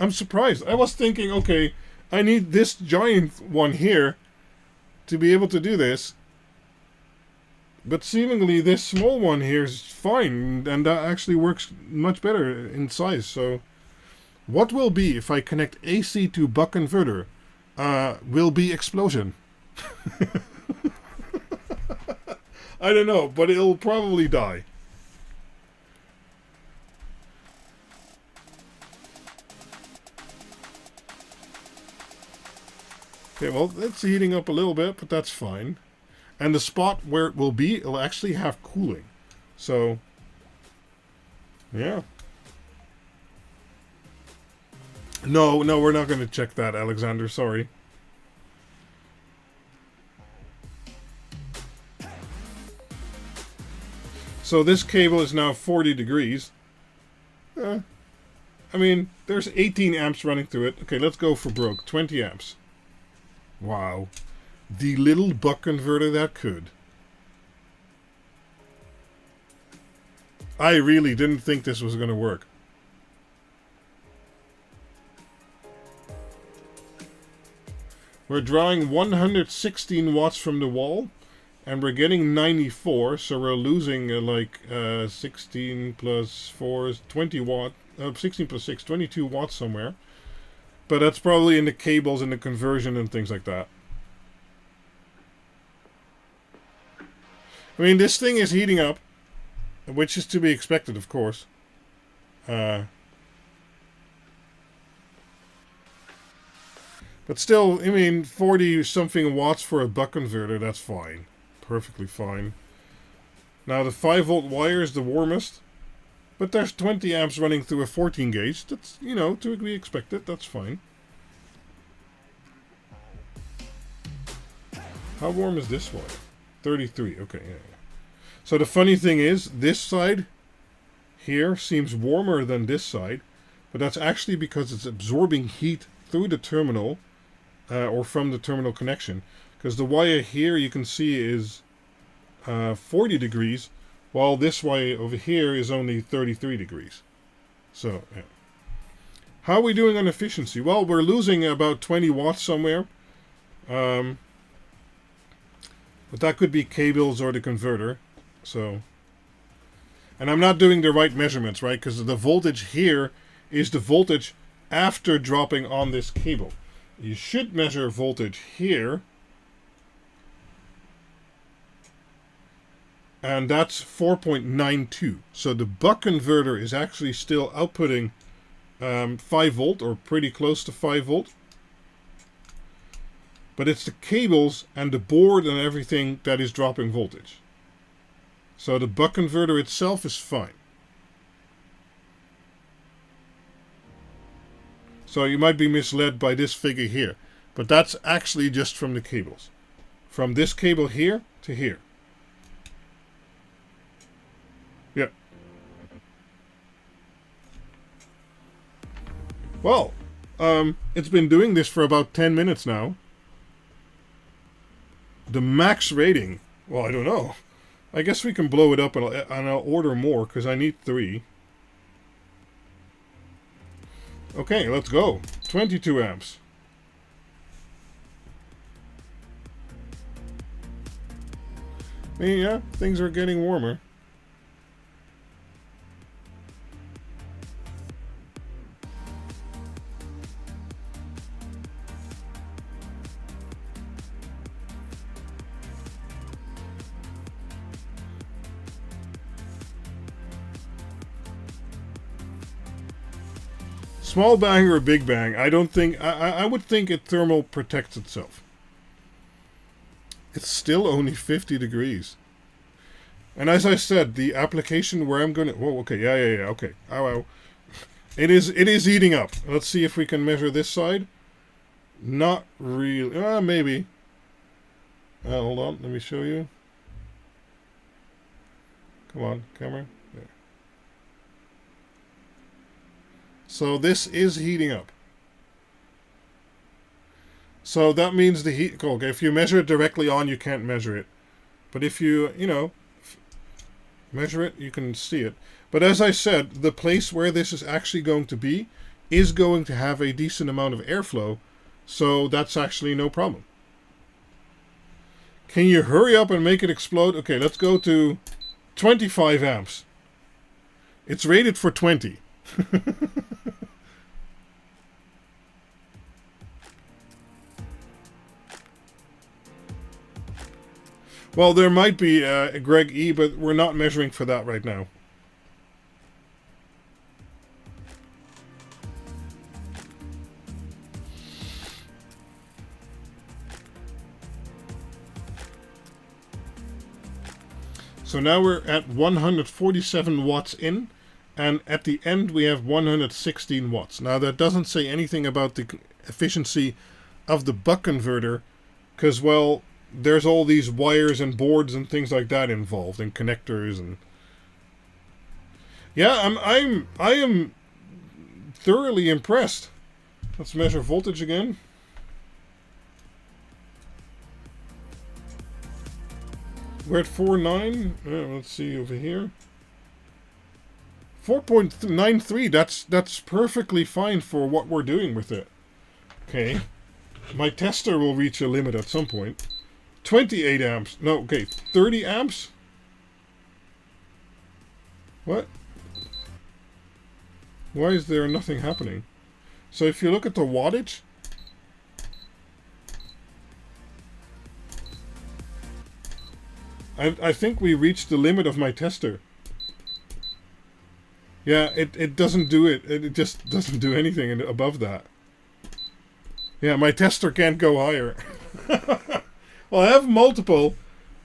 [SPEAKER 1] I'm surprised. I was thinking, okay, I need this giant one here to be able to do this. But seemingly this small one here is fine, and that actually works much better in size. So what will be if I connect AC to buck converter? Will be explosion. I don't know, but it'll probably die. Okay, well, it's heating up a little bit, but that's fine. And the spot where it will be, it'll actually have cooling. So, yeah. No, we're not going to check that, Alexander. Sorry. So this cable is now 40 degrees. I mean, there's 18 amps running through it. Okay, let's go for broke. 20 amps. Wow. The little buck converter that could. I really didn't think this was going to work. We're drawing 116 watts from the wall, and we're getting 94, so we're losing 16 plus 4 is 20 watt, 16 plus 6, 22 watts somewhere. But that's probably in the cables and the conversion and things like that. I mean, this thing is heating up, which is to be expected, of course. But still, I mean, 40-something watts for a buck converter, that's fine. Perfectly fine. Now, the 5-volt wire is the warmest. But there's 20 amps running through a 14 gauge. That's, you know, to be expected. That's fine. How warm is this wire? 33. Okay, yeah. So the funny thing is, this side here seems warmer than this side. But that's actually because it's absorbing heat through the terminal. Or from the terminal connection. Because the wire here, you can see, is 40 degrees. While this wire over here is only 33 degrees. So, yeah. How are we doing on efficiency? Well, we're losing about 20 watts somewhere. But that could be cables or the converter. So, and I'm not doing the right measurements, right? Because the voltage here is the voltage after dropping on this cable. You should measure voltage here. And that's 4.92. So the buck converter is actually still outputting 5 volt, or pretty close to 5 volt. But it's the cables and the board and everything that is dropping voltage. So the buck converter itself is fine. So you might be misled by this figure here. But that's actually just from the cables. From this cable here to here. Yeah. Well, it's been doing this for about 10 minutes now. The max rating, well, I don't know. I guess we can blow it up and I'll order more because I need 3. Okay, let's go. 22 amps. Yeah, things are getting warmer. Small bang or big bang, I don't think... I would think it thermal protects itself. It's still only 50 degrees. And as I said, the application where I'm going to... Whoa, okay, yeah, okay. Ow. It is heating up. Let's see if we can measure this side. Not really. Maybe. Hold on, let me show you. Come on, camera. There. So this is heating up. So that means the heat... Okay, if you measure it directly on, you can't measure it. But if you, measure it, you can see it. But as I said, the place where this is actually going to be is going to have a decent amount of airflow. So that's actually no problem. Can you hurry up and make it explode? Okay, let's go to 25 amps. It's rated for 20. Well, there might be Greg E, but we're not measuring for that right now. So now we're at 147 watts in, and at the end we have 116 watts. Now that doesn't say anything about the efficiency of the buck converter, because, well, there's all these wires and boards and things like that involved, and connectors, and yeah, I am thoroughly impressed. Let's measure voltage again. We're at 4.9. Let's see over here. 4.93. That's perfectly fine for what we're doing with it. Okay, my tester will reach a limit at some point. 28 amps. No, okay, 30 amps? What? Why is there nothing happening? So if you look at the wattage, I think we reached the limit of my tester. Yeah, it doesn't do it. It just doesn't do anything above that. Yeah, my tester can't go higher. Well, I have multiple,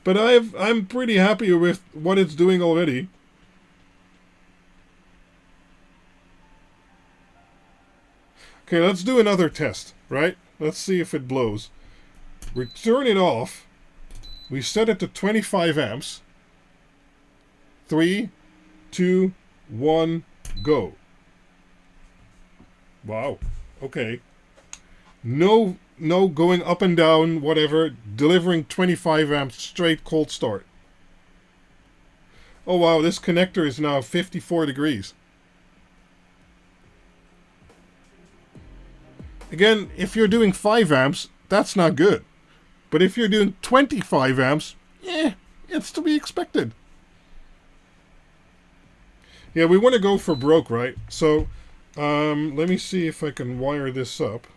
[SPEAKER 1] but I'm pretty happy with what it's doing already. Okay, let's do another test, right? Let's see if it blows. We turn it off. We set it to 25 amps. 3, 2, 1, go. Wow. Okay. No going up and down, whatever. Delivering 25 amps straight cold start. Oh wow, this connector is now 54 degrees. Again, if you're doing 5 amps, that's not good. But if you're doing 25 amps, it's to be expected. Yeah, we want to go for broke, right? So, let me see if I can wire this up.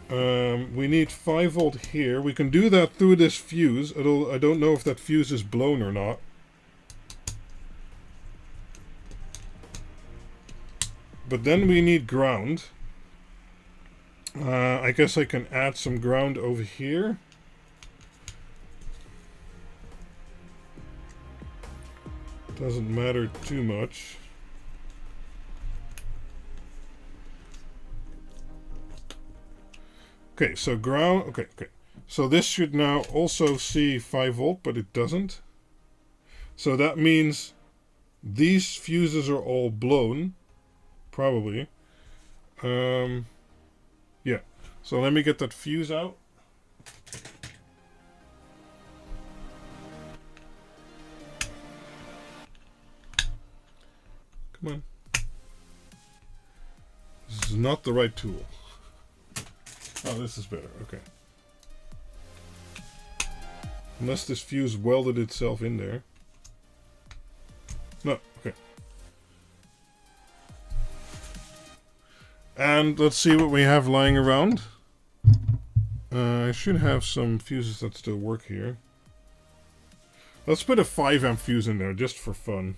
[SPEAKER 1] We need 5 volt here. We can do that through this fuse. I don't know if that fuse is blown or not. But then we need ground. I guess I can add some ground over here. Doesn't matter too much. Okay, so ground. Okay. So this should now also see 5 volt, but it doesn't. So that means these fuses are all blown. Probably. Yeah. So let me get that fuse out. Come on. This is not the right tool. Oh, this is better. Okay. Unless this fuse welded itself in there. No. Okay. And let's see what we have lying around. I should have some fuses that still work here. Let's put a 5 amp fuse in there just for fun.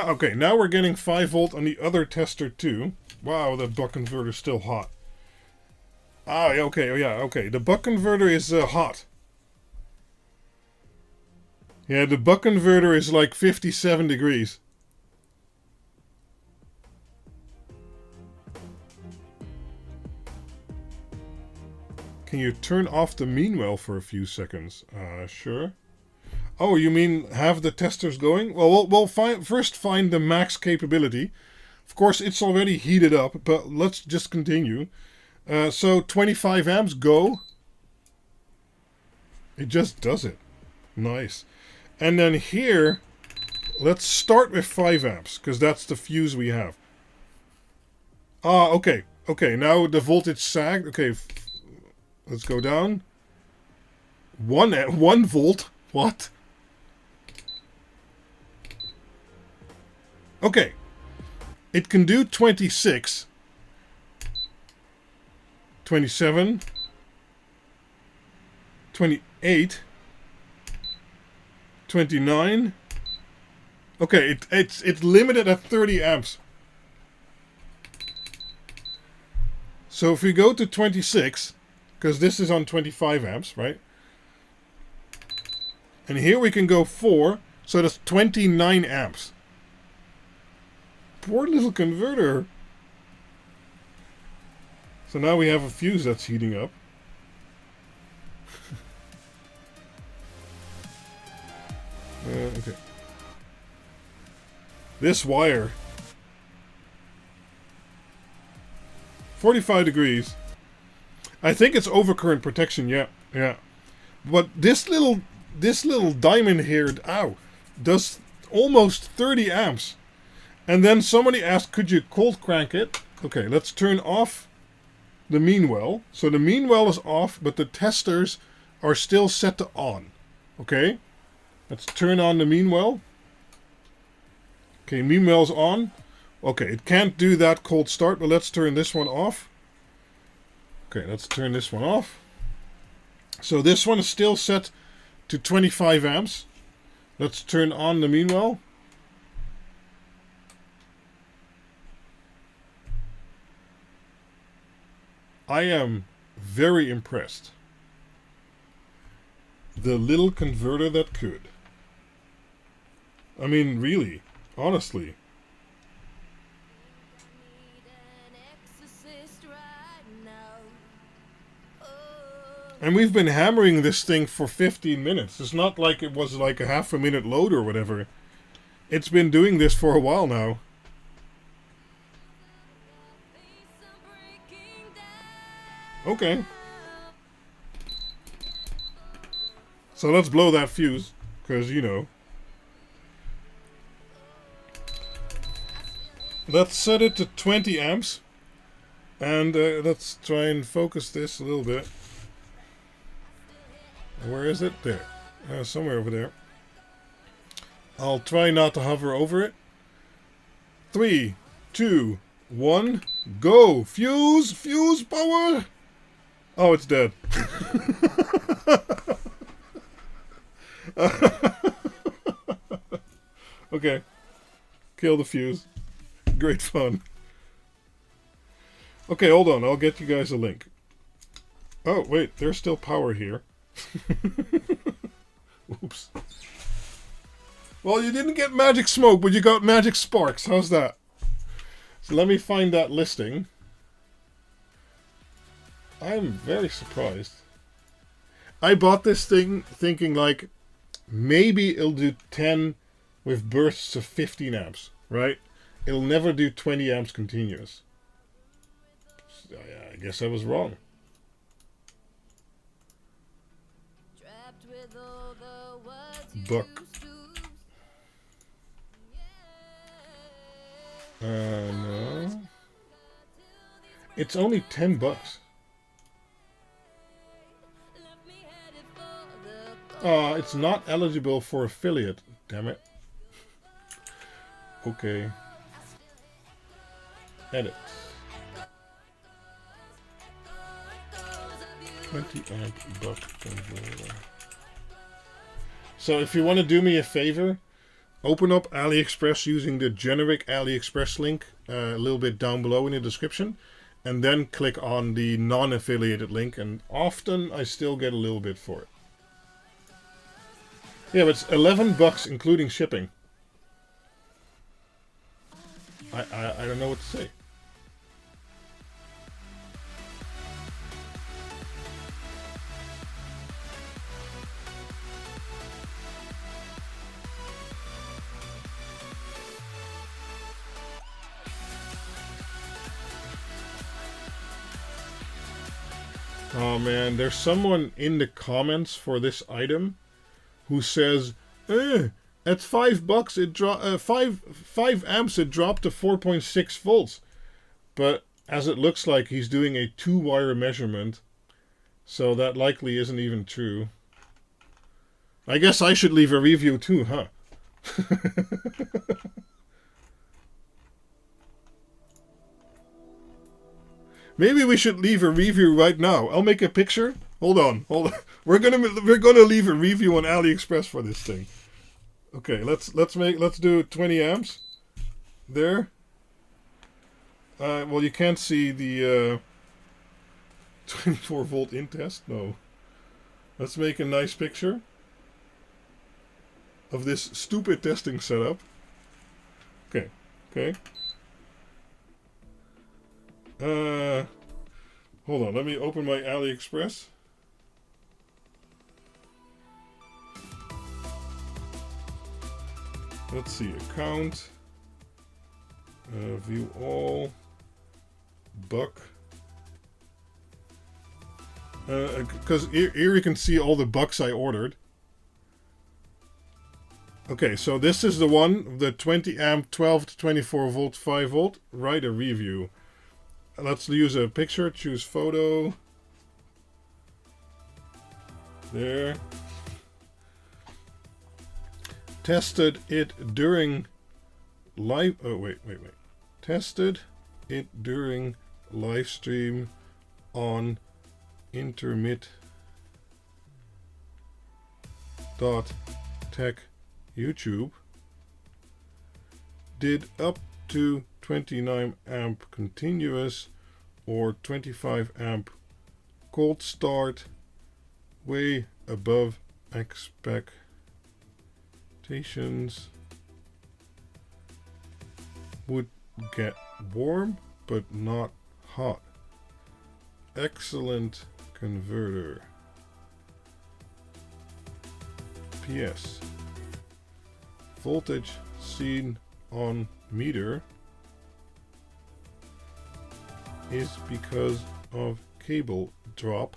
[SPEAKER 1] Okay, now we're getting 5 volt on the other tester too. Wow, that buck converter is still hot. Ah, okay. The buck converter is hot. Yeah, the buck converter is like 57 degrees. Can you turn off the mean well for a few seconds? Sure. Oh, you mean have the testers going? Well, we'll first find the max capability. Of course, it's already heated up, but let's just continue. So 25 amps, go. It just does it. Nice. And then here, let's start with 5 amps, because that's the fuse we have. Ah, okay. Okay, now the voltage sagged. Okay, let's go down. 1 volt? What? Okay. It can do 26. 27. 28. 29. Okay, it's limited at 30 amps. So if we go to 26, because this is on 25 amps, right? And here we can go 4, so that's 29 amps. Poor little converter. So now we have a fuse that's heating up. Okay. This wire. 45 degrees. I think it's overcurrent protection, yeah. But this little diamond here, does almost 30 amps. And then somebody asked, could you cold crank it? Okay, let's turn off the mean well. So the mean well is off, but the testers are still set to on. Okay? Let's turn on the mean well. Okay, mean well's on. Okay, it can't do that cold start, but let's turn this one off. Okay, let's turn this one off. So this one is still set to 25 amps. Let's turn on the mean well. I am very impressed. The little converter that could. I mean, really, honestly. And we've been hammering this thing for 15 minutes. It's not like it was like a half a minute load or whatever. It's been doing this for a while now. Okay. So let's blow that fuse, because, you know. Let's set it to 20 amps. And let's try and focus this a little bit. Where is it? There. Somewhere over there. I'll try not to hover over it. 3, 2, 1, go! Fuse! Fuse power! Oh, it's dead. Okay. Kill the fuse. Great fun. Okay, hold on. I'll get you guys a link. Oh, wait. There's still power here. Oops. Well, you didn't get magic smoke, but you got magic sparks. How's that? So let me find that listing. I'm very surprised. I bought this thing thinking like maybe it'll do 10 with bursts of 15 amps, right? It'll never do 20 amps continuous. I guess I was wrong. Buck. No. It's only $10. It's not eligible for affiliate. Damn it. Okay. Edit. 20 amp buck converter. So if you want to do me a favor, open up AliExpress using the generic AliExpress link a little bit down below in the description, and then click on the non-affiliated link, and often I still get a little bit for it. Yeah, but it's $11 including shipping. I don't know what to say. Oh man, there's someone in the comments for this item who says, at $5 it dropped 5 amps it dropped to 4.6 volts. But as it looks like he's doing a 2-wire measurement, so that likely isn't even true. I guess I should leave a review too, huh? Maybe we should leave a review right now. I'll make a picture. Hold on. We're gonna leave a review on AliExpress for this thing. Okay, let's do 20 amps. There. Well, you can't see the 24 volt in test. No. Let's make a nice picture of this stupid testing setup. Okay. Hold on, let me open my AliExpress. Let's see, account. View all. Buck. Because here you can see all the bucks I ordered. Okay, so this is the one, the 20 amp, 12 to 24 volt, 5 volt. Write a review. Let's use a picture, choose photo. There. Tested it during live, Tested it during live stream on Intermit.Tech YouTube. Did up to 29 amp continuous or 25 amp cold start, way above expectations. Would get warm but not hot. Excellent converter. PS. Voltage seen on meter is because of cable drop.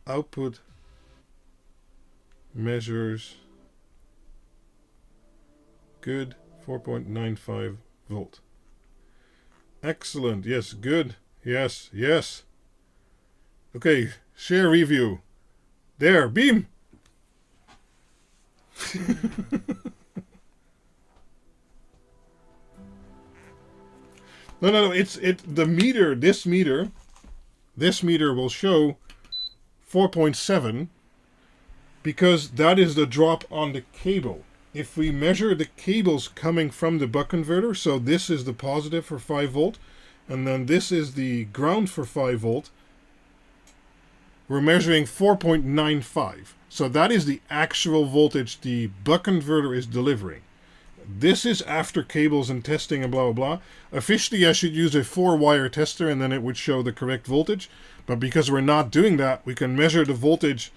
[SPEAKER 1] Output measures good 4.95 volt. Excellent. Yes, good. Yes, yes. Okay, share review. There, beam. No. It's the meter. This meter will show 4.7 because that is the drop on the cable. If we measure the cables coming from the buck converter, so this is the positive for 5 volt, and then this is the ground for 5 volt, we're measuring 4.95. So that is the actual voltage the buck converter is delivering. This is after cables and testing and blah, blah, blah. Officially, I should use a 4-wire tester and then it would show the correct voltage. But because we're not doing that, we can measure the voltage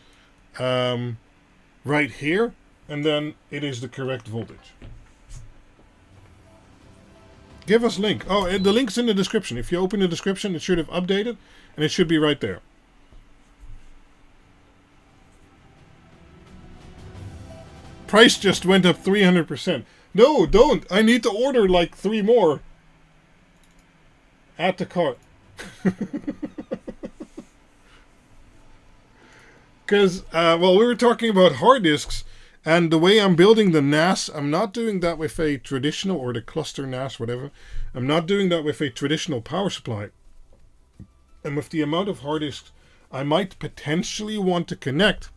[SPEAKER 1] right here, and then it is the correct voltage. Give us link. Oh, the link's in the description. If you open the description, it should have updated, and it should be right there. Price just went up 300%. No, don't. I need to order like 3 more. Add to cart. Because, well, we were talking about hard disks, and the way I'm building the NAS, I'm not doing that with a traditional, or the cluster NAS, whatever. I'm not doing that with a traditional power supply. And with the amount of hard disks I might potentially want to connect,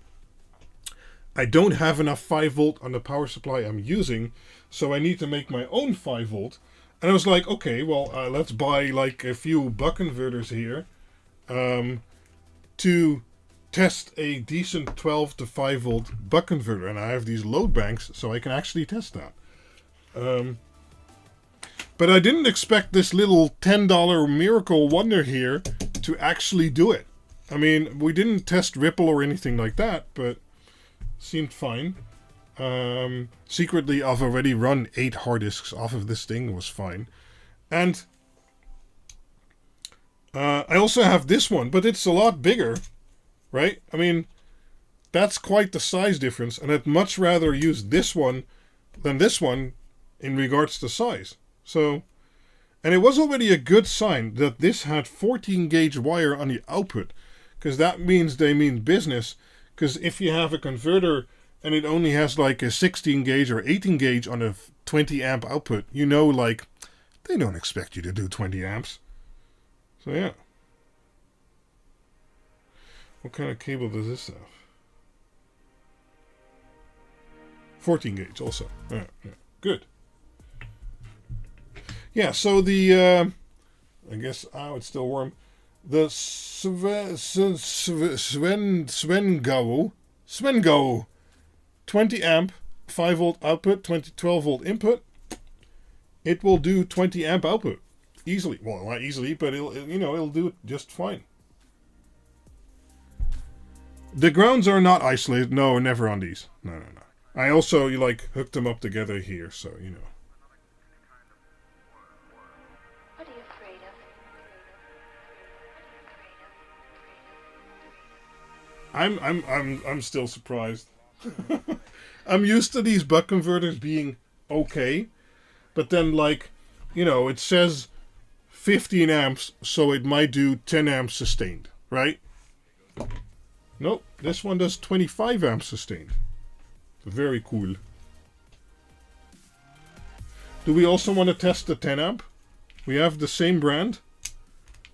[SPEAKER 1] I don't have enough 5 volt on the power supply I'm using, so I need to make my own 5 volt. And I was like, okay, well, let's buy like a few buck converters here to test a decent 12 to 5 volt buck converter. And I have these load banks, so I can actually test that. But I didn't expect this little $10 miracle wonder here to actually do it. I mean, we didn't test Ripple or anything like that, but seemed fine. Secretly, I've already run 8 hard disks off of this thing. It was fine. And I also have this one, but it's a lot bigger, right? I mean, that's quite the size difference, and I'd much rather use this one than this one in regards to size. So, and it was already a good sign that this had 14 gauge wire on the output, because that means they mean business. Because if you have a converter and it only has like a 16 gauge or 18 gauge on a 20 amp output, you know, like, they don't expect you to do 20 amps. So yeah. What kind of cable does this have? 14 gauge also. Yeah. Good. Yeah, so the, I guess, it's still warm. The Swengo 20 amp 5 volt output, 12 volt input. It will do 20 amp output easily. Well, not easily, but it'll do it just fine. The grounds are not isolated. No, never on these. No. I also hooked them up together here, so you know. I'm still surprised. I'm used to these buck converters being okay, but then it says 15 amps, so it might do 10 amps sustained, right? Nope, this one does 25 amps sustained. Very cool. Do we also want to test the 10 amp? We have the same brand,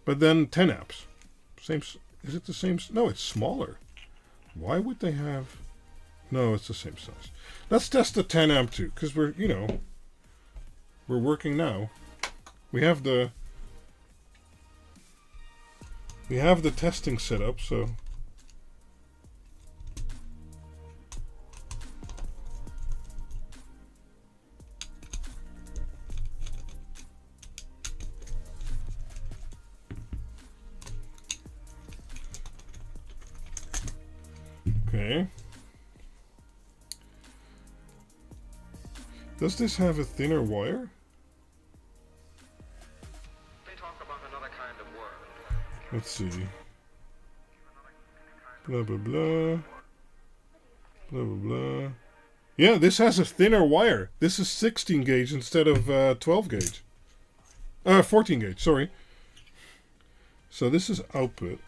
[SPEAKER 1] but then 10 amps. Same. Is it the same? No, it's smaller. Why would they have... No, it's the same size. Let's test the 10 amp too, because we're working now. We have the testing set up, so... Okay. Does this have a thinner wire?
[SPEAKER 2] They talk about another kind of world.
[SPEAKER 1] Let's see. Blah blah blah. Blah blah blah. Yeah, this has a thinner wire. This is 16 gauge instead of 12 gauge. 14 gauge, sorry. So this is output.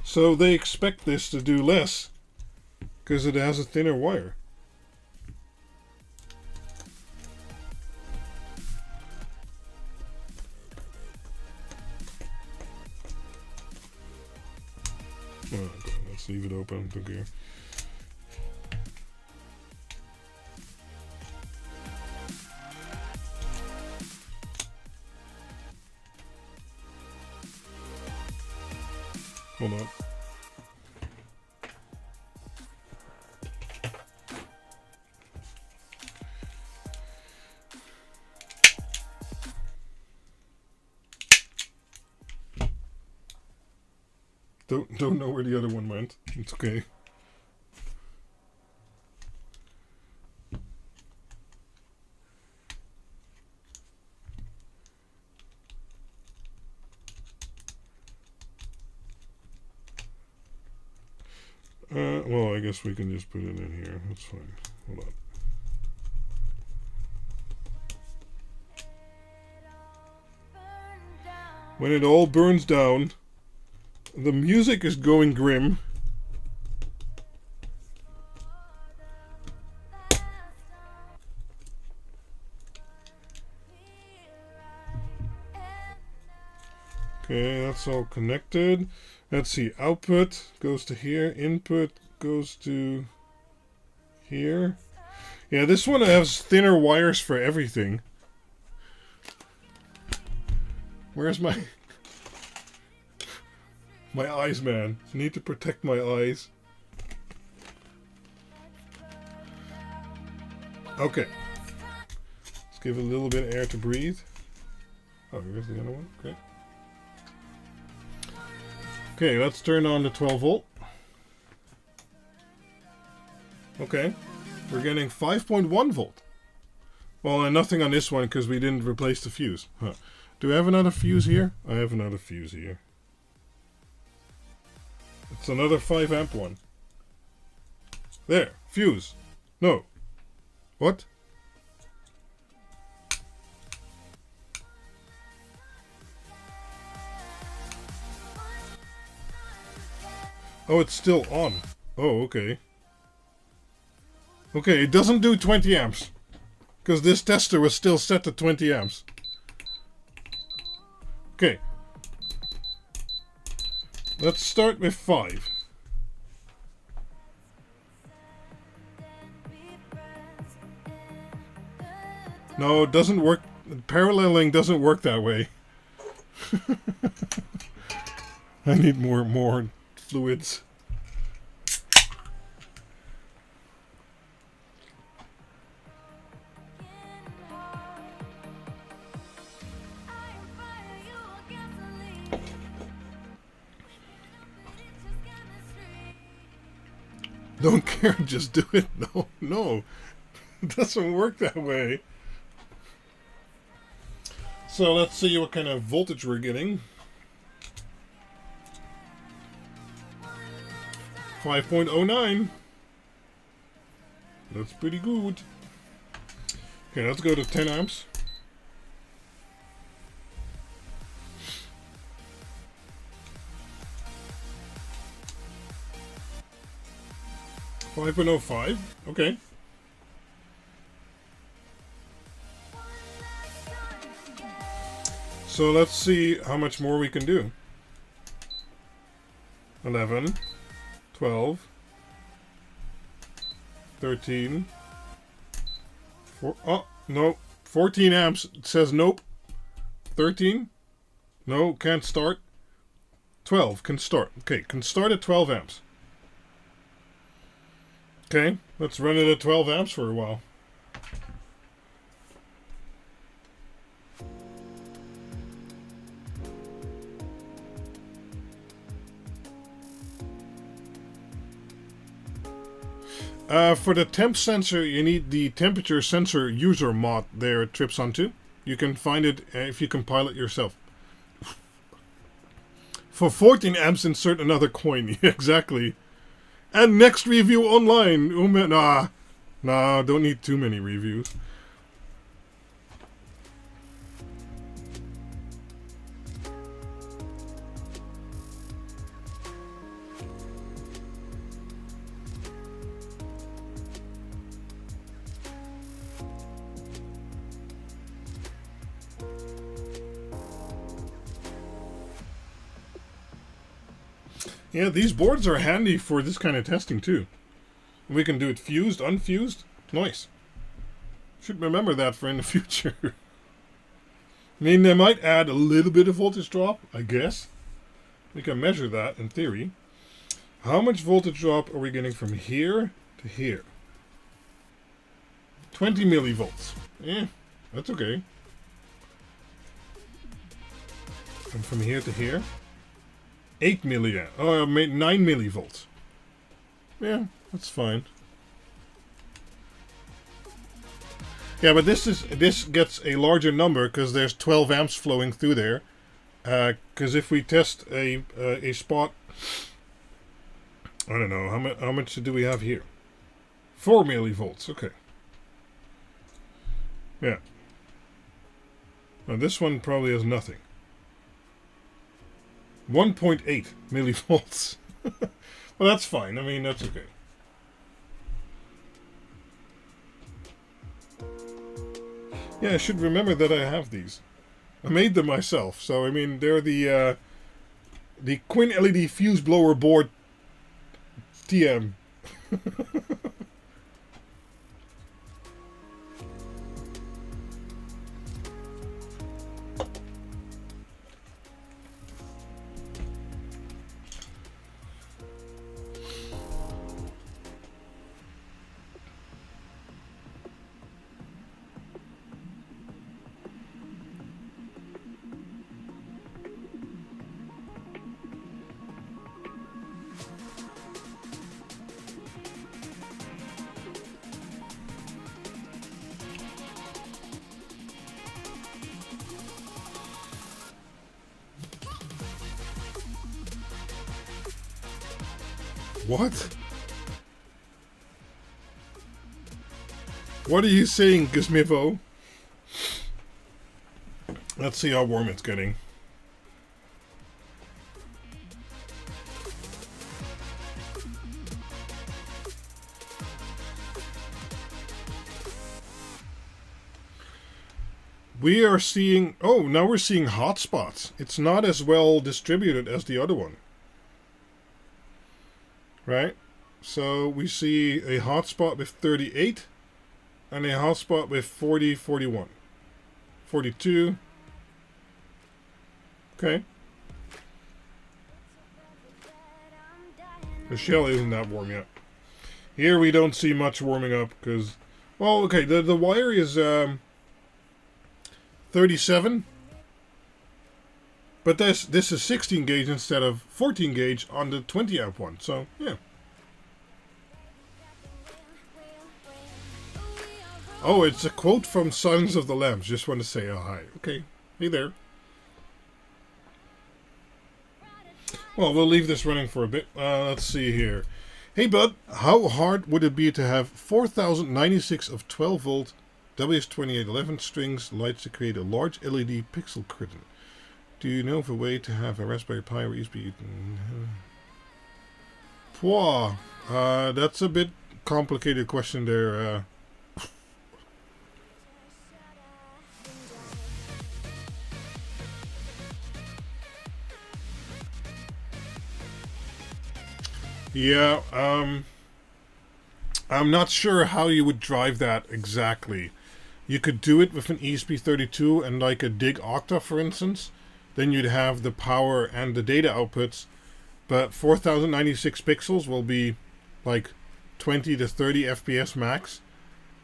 [SPEAKER 1] So they expect this to do less because it has a thinner wire. Oh, okay, let's leave it open. Okay. Hold on. Don't know where the other one went. It's okay. Well, I guess we can just put it in here. That's fine. Hold on. When it all burns down, the music is going grim. Okay, that's all connected. Let's see, output goes to here, input goes to here. Yeah, this one has thinner wires for everything. Where's my eyes, man? Need to protect my eyes. Okay. Let's give it a little bit of air to breathe. Oh, here's the other one. Okay. Okay, let's turn on the 12 volt. Okay. We're getting 5.1 volt. Well, and nothing on this one because we didn't replace the fuse. Huh. Do I have another fuse here? I have another fuse here. It's another 5 amp one. There, fuse. No. What? Oh, it's still on. Oh, okay. Okay, it doesn't do 20 amps. Because this tester was still set to 20 amps. Okay. Let's start with 5. No, it doesn't work. Paralleling doesn't work that way. I need more fluids. Don't care, just do it. No. It doesn't work that way. So let's see what kind of voltage we're getting. 5.09. That's pretty good. Okay, let's go to 10 amps. $5.05. Okay. So let's see how much more we can do. 11, 12, 13, 4, oh, no, 14 amps. It says nope. 13, no, can't start. 12, can start. Okay, can start at 12 amps. Okay, let's run it at 12 amps for a while. For the temp sensor, you need the temperature sensor user mod there it trips onto. You can find it if you compile it yourself. For 14 amps, insert another coin. Exactly. And next review online. Nah, don't need too many reviews. Yeah, these boards are handy for this kind of testing too. We can do it fused, unfused. Nice. Should remember that for in the future. I mean, they might add a little bit of voltage drop, I guess. We can measure that in theory. How much voltage drop are we getting from here to here? 20 millivolts. Yeah, that's okay. And from here to here? 8 milliamp. Oh, 9 millivolts. Yeah, that's fine. Yeah, but this gets a larger number because there's 12 amps flowing through there. Because if we test a spot, I don't know how much do we have here? 4 millivolts. Okay. Yeah. Now this one probably has nothing. 1.8 millivolts. Well, that's fine. I mean, that's okay. Yeah, I should remember that I have these. I made them myself. So, I mean, they're the Quinled LED fuse blower board TM. What? What are you saying, Gizmivo? Let's see how warm it's getting. We are seeing... Oh, now we're seeing hotspots. It's not as well distributed as the other one. Right? So we see a hotspot with 38 and a hotspot with 40, 41. 42. Okay. The shell isn't that warm yet. Here we don't see much warming up because... Well, okay, the wire is 37. But this is 16 gauge instead of 14 gauge on the 20 amp one. So, yeah. Oh, it's a quote from Silence of the Lambs. Just want to say hi. Okay. Hey there. Well, we'll leave this running for a bit. Let's see here. Hey, bud. How hard would it be to have 4096 of 12 volt WS2811 strings lights to create a large LED pixel curtain? Do you know of a way to have a Raspberry Pi or USB? Pwah. That's a bit complicated question there. Yeah, I'm not sure how you would drive that exactly. You could do it with an ESP32 and like a DIG Octa, for instance. Then you'd have the power and the data outputs. But 4096 pixels will be like 20 to 30 FPS max.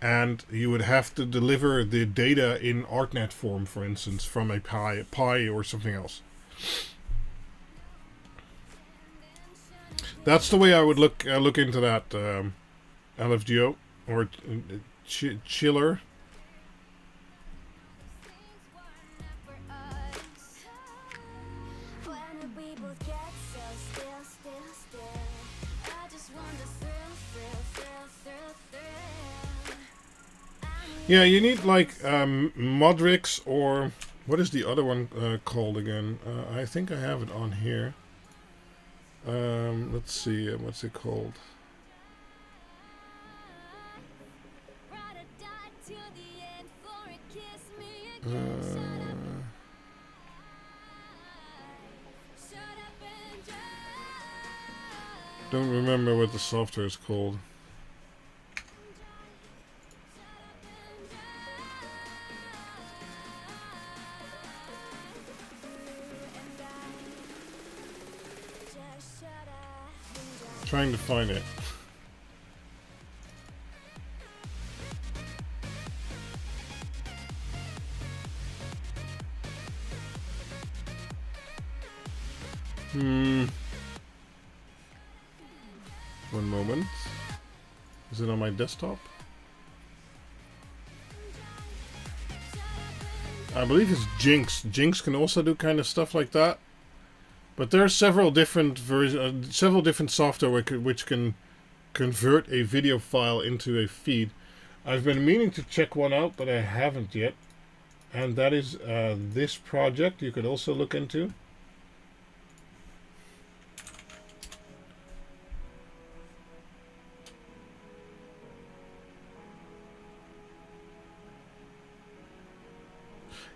[SPEAKER 1] And you would have to deliver the data in ArtNet form, for instance, from a Pi or something else. That's the way I would look into that LFGO or chiller. Yeah, you need like Modrix, or what is the other one called again? I think I have it on here. Let's see, what's it called? Don't remember what the software is called. Trying to find it. One moment. Is it on my desktop? I believe it's Jinx. Jinx can also do kind of stuff like that. But there are several different several different software which can convert a video file into a feed. I've been meaning to check one out, but I haven't yet. And that is this project you could also look into.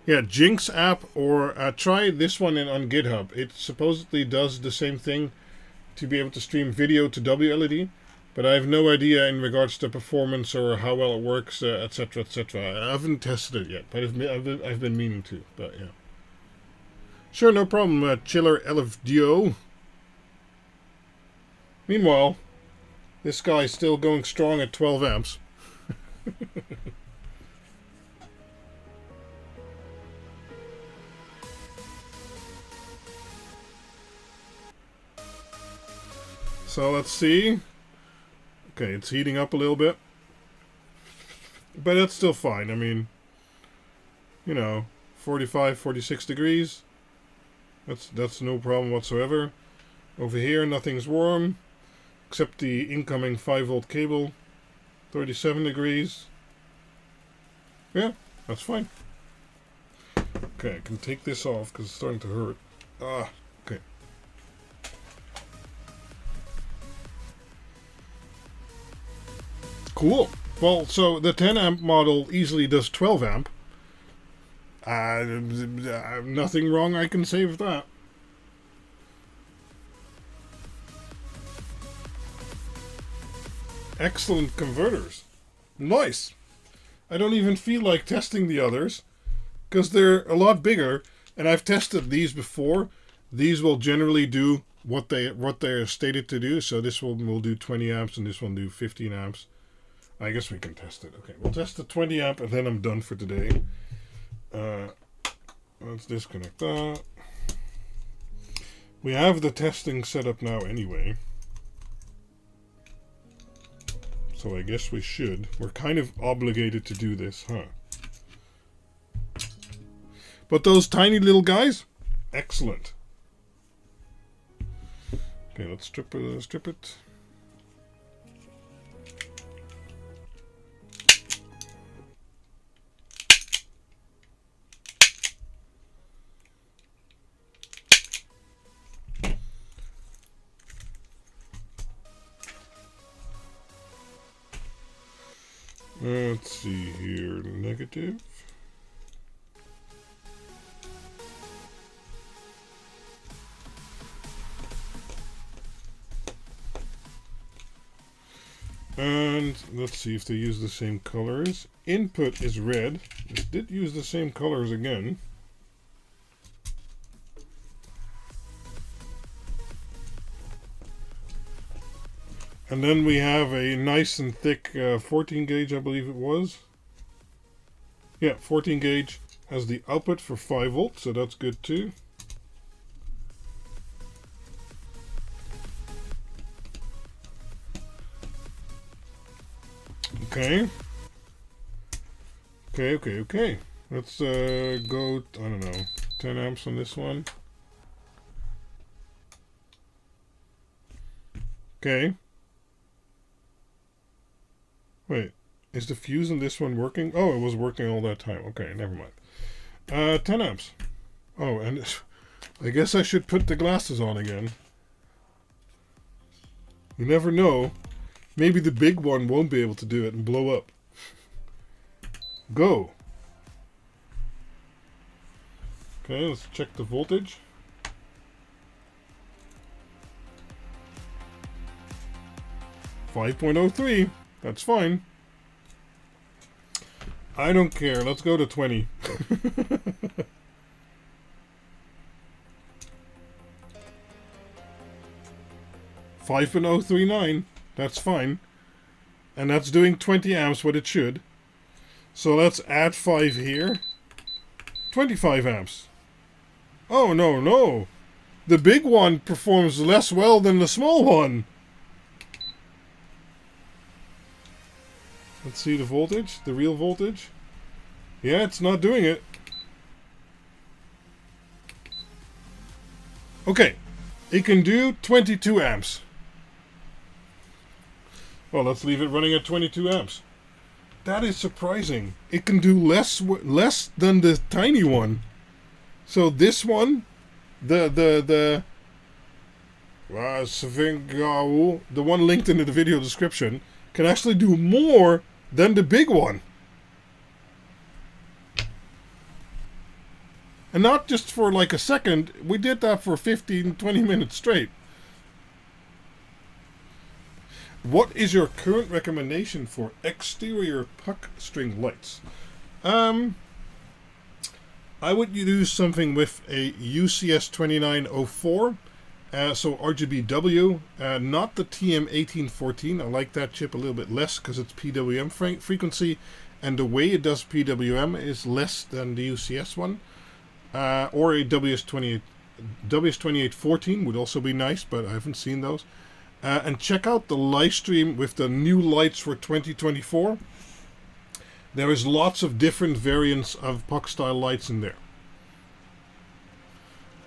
[SPEAKER 1] Yeah, Jinx app, or try this one on GitHub. It supposedly does the same thing to be able to stream video to WLED, but I have no idea in regards to performance or how well it works, etc., etc. I haven't tested it yet, but I've been meaning to. But yeah, sure, no problem. Chiller LFDO. Meanwhile, this guy's still going strong at 12 amps. So let's see. Okay, it's heating up a little bit. But it's still fine. I mean, you know, 45, 46 degrees. That's no problem whatsoever. Over here, nothing's warm. Except the incoming 5-volt cable. 37 degrees. Yeah, that's fine. Okay, I can take this off because it's starting to hurt. Okay. Cool. Well, so the 10 amp model easily does 12 amp. Nothing wrong I can say with that. Excellent converters. Nice. I don't even feel like testing the others because they're a lot bigger, and I've tested these before. These will generally do what they're stated to do. So this one will do 20 amps and this one will do 15 amps. I guess we can test it. Okay, we'll test the 20 amp and then I'm done for today. Let's disconnect that. We have the testing set up now anyway. So I guess we should. We're kind of obligated to do this, huh? But those tiny little guys, excellent. Okay, let's strip it. Let's see here, negative. And let's see if they use the same colors. Input is red. It did use the same colors again. And then we have a nice and thick 14 gauge, I believe it was. Yeah, 14 gauge has the output for 5 volts, so that's good too. Okay. Okay. Let's go, I don't know, 10 amps on this one. Okay. Wait, Is the fuse in this one working? Oh, it was working all that time. Okay, never mind. 10 amps. Oh, and I guess I should put the glasses on again. You never know. Maybe the big one won't be able to do it and blow up. Go. Okay, let's check the voltage. .03. That's fine. I don't care. Let's go to 20. .039. That's fine. And that's doing 20 amps, what it should. So let's add 5 here. 25 amps. Oh, no, no. The big one performs less well than the small one. Let's see the voltage, the real voltage. Yeah, it's not doing it. Okay, it can do 22 amps. Well, let's leave it running at 22 amps. That is surprising. It can do less than the tiny one. So this one, the one linked in the video description, can actually do more than the big one. And not just for like a second, we did that for 15, 20 minutes straight. What is your current recommendation for exterior puck string lights? I would use something with a UCS 2904, so RGBW, not the TM1814. I like that chip a little bit less because it's PWM frequency, and the way it does PWM is less than the UCS one. Or a WS2814 would also be nice, but I haven't seen those. And check out the Livestream with the new lights for 2024. There is lots of different variants of puck style lights in there.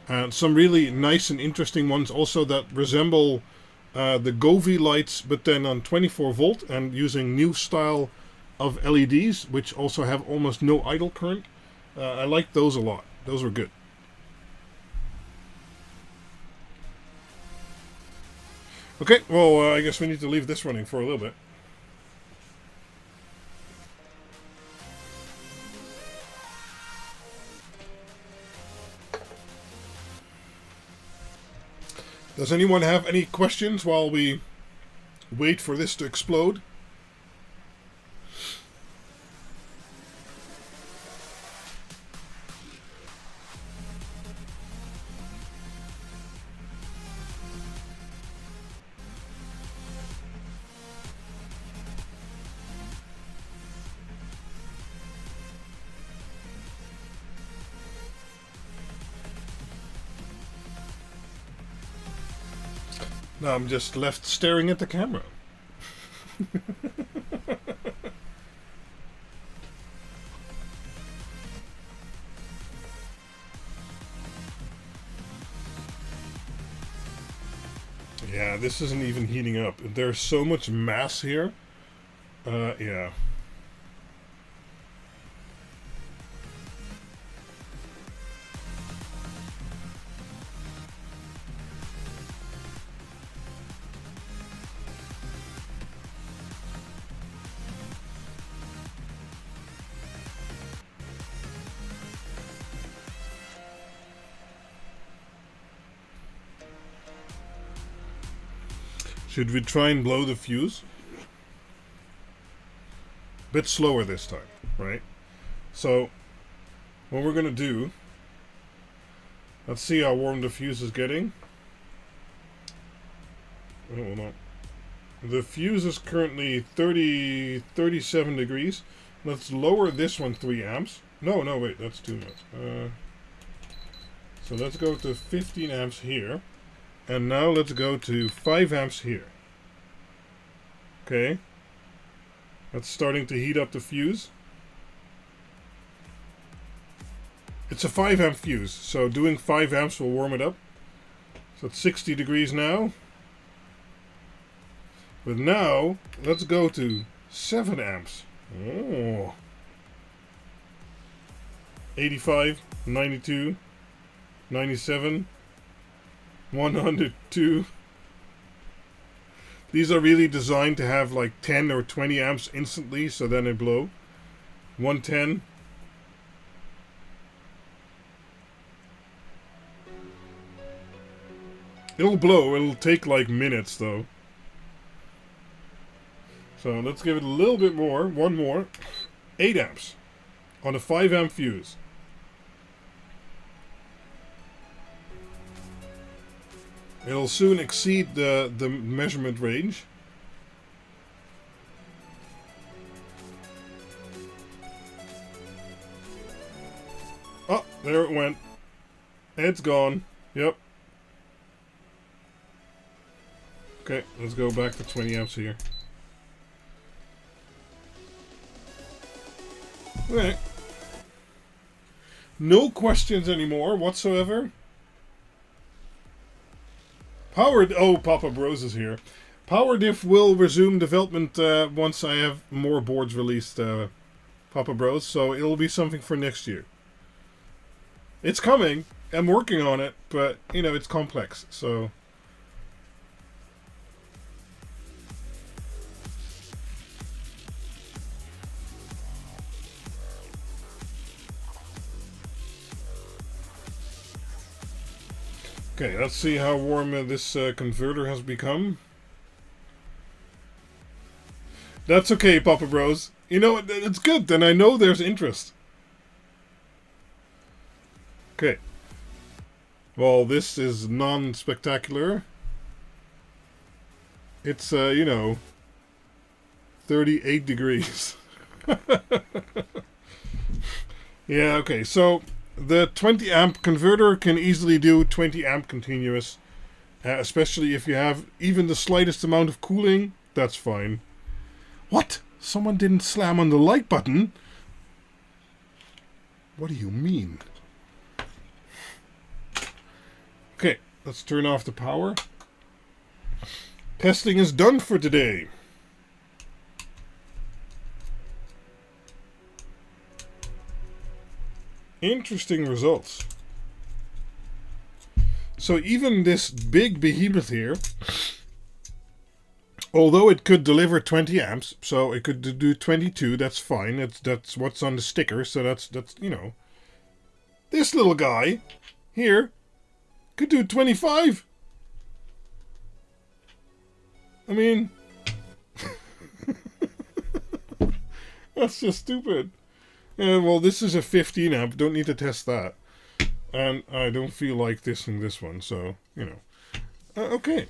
[SPEAKER 1] And some really nice and interesting ones also that resemble the Govee lights, but then on 24 volt and using new style of LEDs, which also have almost no idle current. I like those a lot. Those were good. Okay, well, I guess we need to leave this running for a little bit. Does anyone have any questions while we wait for this to explode? Now I'm just left staring at the camera. Yeah, this isn't even heating up. There's so much mass here. Yeah. Should we try and blow the fuse? Bit slower this time, right? So, what we're gonna do, let's see how warm the fuse is getting. Oh, hold on. The fuse is currently 37 degrees. Let's lower this one 3 amps. No, wait, that's too much. So let's go to 15 amps here. And now let's go to 5 amps here. Okay. That's starting to heat up the fuse. It's a 5 amp fuse, so doing 5 amps will warm it up. So it's 60 degrees now. But now, let's go to 7 amps. Oh. 85, 92, 97, 102. These are really designed to have like 10 or 20 amps instantly, so then they blow. 110. It'll blow. It'll take like minutes though. So let's give it a little bit more. One more. 8 amps on a 5 amp fuse. It'll soon exceed the measurement range. Oh, there it went. It's gone. Yep. Okay, let's go back to 20 amps here. Okay. No questions anymore whatsoever. Papa Bros is here. PowerDiff will resume development once I have more boards released, Papa Bros, so it'll be something for next year. It's coming. I'm working on it, but, you know, it's complex, so... Okay, let's see how warm this converter has become. That's okay, Papa Bros. You know, it's good, then I know there's interest. Okay. Well, this is non-spectacular. It's, you know, 38 degrees. Yeah, okay, so... The 20 amp converter can easily do 20 amp continuous, especially if you have even the slightest amount of cooling. That's fine. What? Someone didn't slam on the like button? What do you mean? Okay, let's turn off the power. Testing is done for today. Interesting results. So even this big behemoth here, although it could deliver 20 amps, so it could do 22, that's fine. That's what's on the sticker, so that's you know. This little guy here could do 25. I mean, that's just stupid. Yeah, well, this is a 15 amp. Don't need to test that. And I don't feel like testing this one, so, you know. Okay.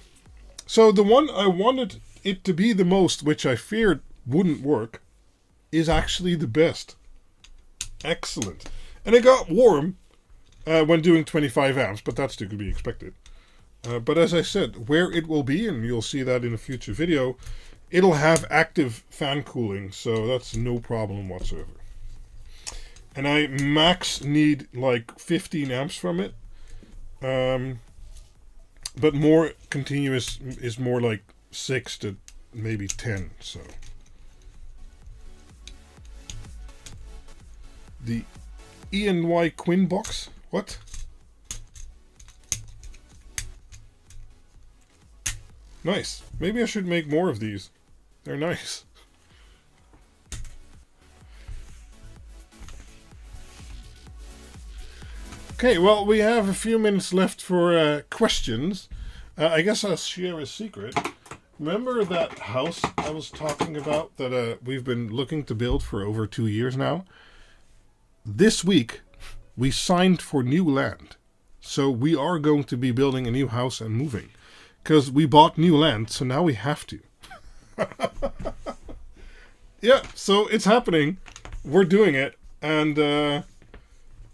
[SPEAKER 1] So the one I wanted it to be the most, which I feared wouldn't work, is actually the best. Excellent. And it got warm when doing 25 amps, but that's to be expected. But as I said, where it will be, and you'll see that in a future video, it'll have active fan cooling, so that's no problem whatsoever. And I max need like 15 amps from it. But more continuous is more like 6 to maybe 10. So the E&Y Quinn box. What? Nice. Maybe I should make more of these. They're nice. Okay, well, we have a few minutes left for questions. I guess I'll share a secret. Remember that house I was talking about that we've been looking to build for over 2 years now? This week, we signed for new land. So we are going to be building a new house and moving. Because we bought new land, so now we have to. Yeah, so it's happening. We're doing it. And...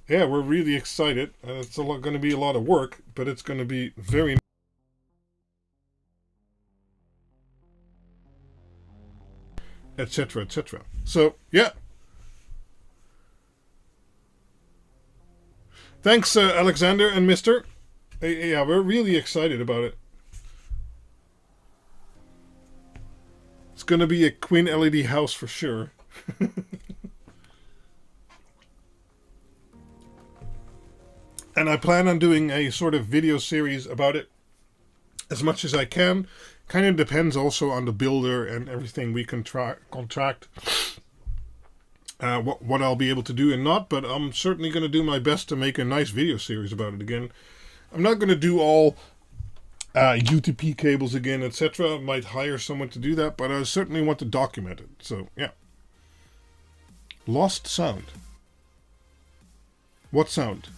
[SPEAKER 1] yeah, we're really excited. It's going to be a lot of work, but it's going to be very... etc., etc. So, yeah. Thanks, Alexander and Mr. Yeah, we're really excited about it. It's going to be a Quinn LED house for sure. And I plan on doing a sort of video series about it as much as I can. Kind of depends also on the builder and everything we contract. What I'll be able to do and not, but I'm certainly going to do my best to make a nice video series about it again. I'm not going to do all UTP cables again, etc. I might hire someone to do that, but I certainly want to document it. So, yeah. Lost sound. What sound?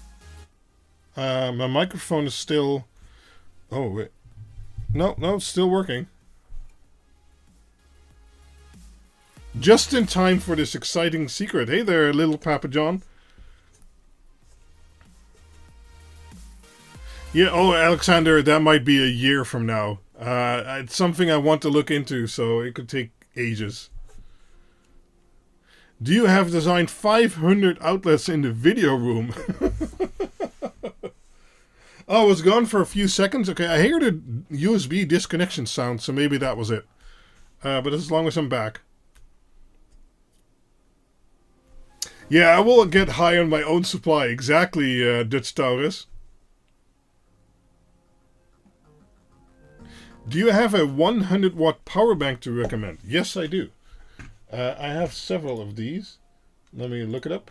[SPEAKER 1] My microphone is still... Oh, wait. No, it's still working. Just in time for this exciting secret. Hey there, little Papa John. Yeah, oh, Alexander, that might be a year from now. It's something I want to look into, so it could take ages. Do you have designed 500 outlets in the video room? Oh, it was gone for a few seconds. Okay, I heard a USB disconnection sound, so maybe that was it. But as long as I'm back. Yeah, I will get high on my own supply. Exactly, Dutch Taurus. Do you have a 100 watt power bank to recommend? Yes, I do. I have several of these. Let me look it up.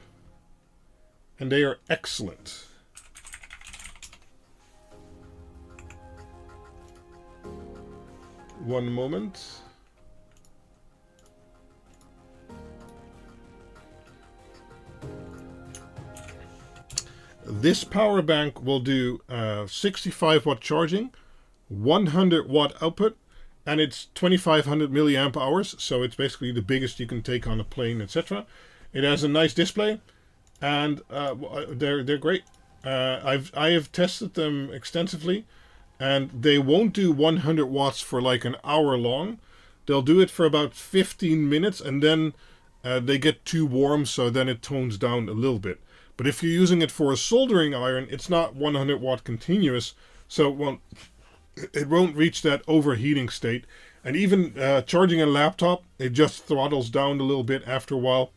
[SPEAKER 1] And they are excellent. One moment. This power bank will do 65 watt charging, 100 watt output, and it's 2500 milliamp hours, so it's basically the biggest you can take on a plane, etc. It has a nice display, and they're great. I have tested them extensively, and they won't do 100 watts for like an hour long. They'll do it for about 15 minutes, and then they get too warm, so then it tones down a little bit. But if you're using it for a soldering iron, it's not 100 watt continuous, so it won't reach that overheating state. And even charging a laptop, it just throttles down a little bit after a while,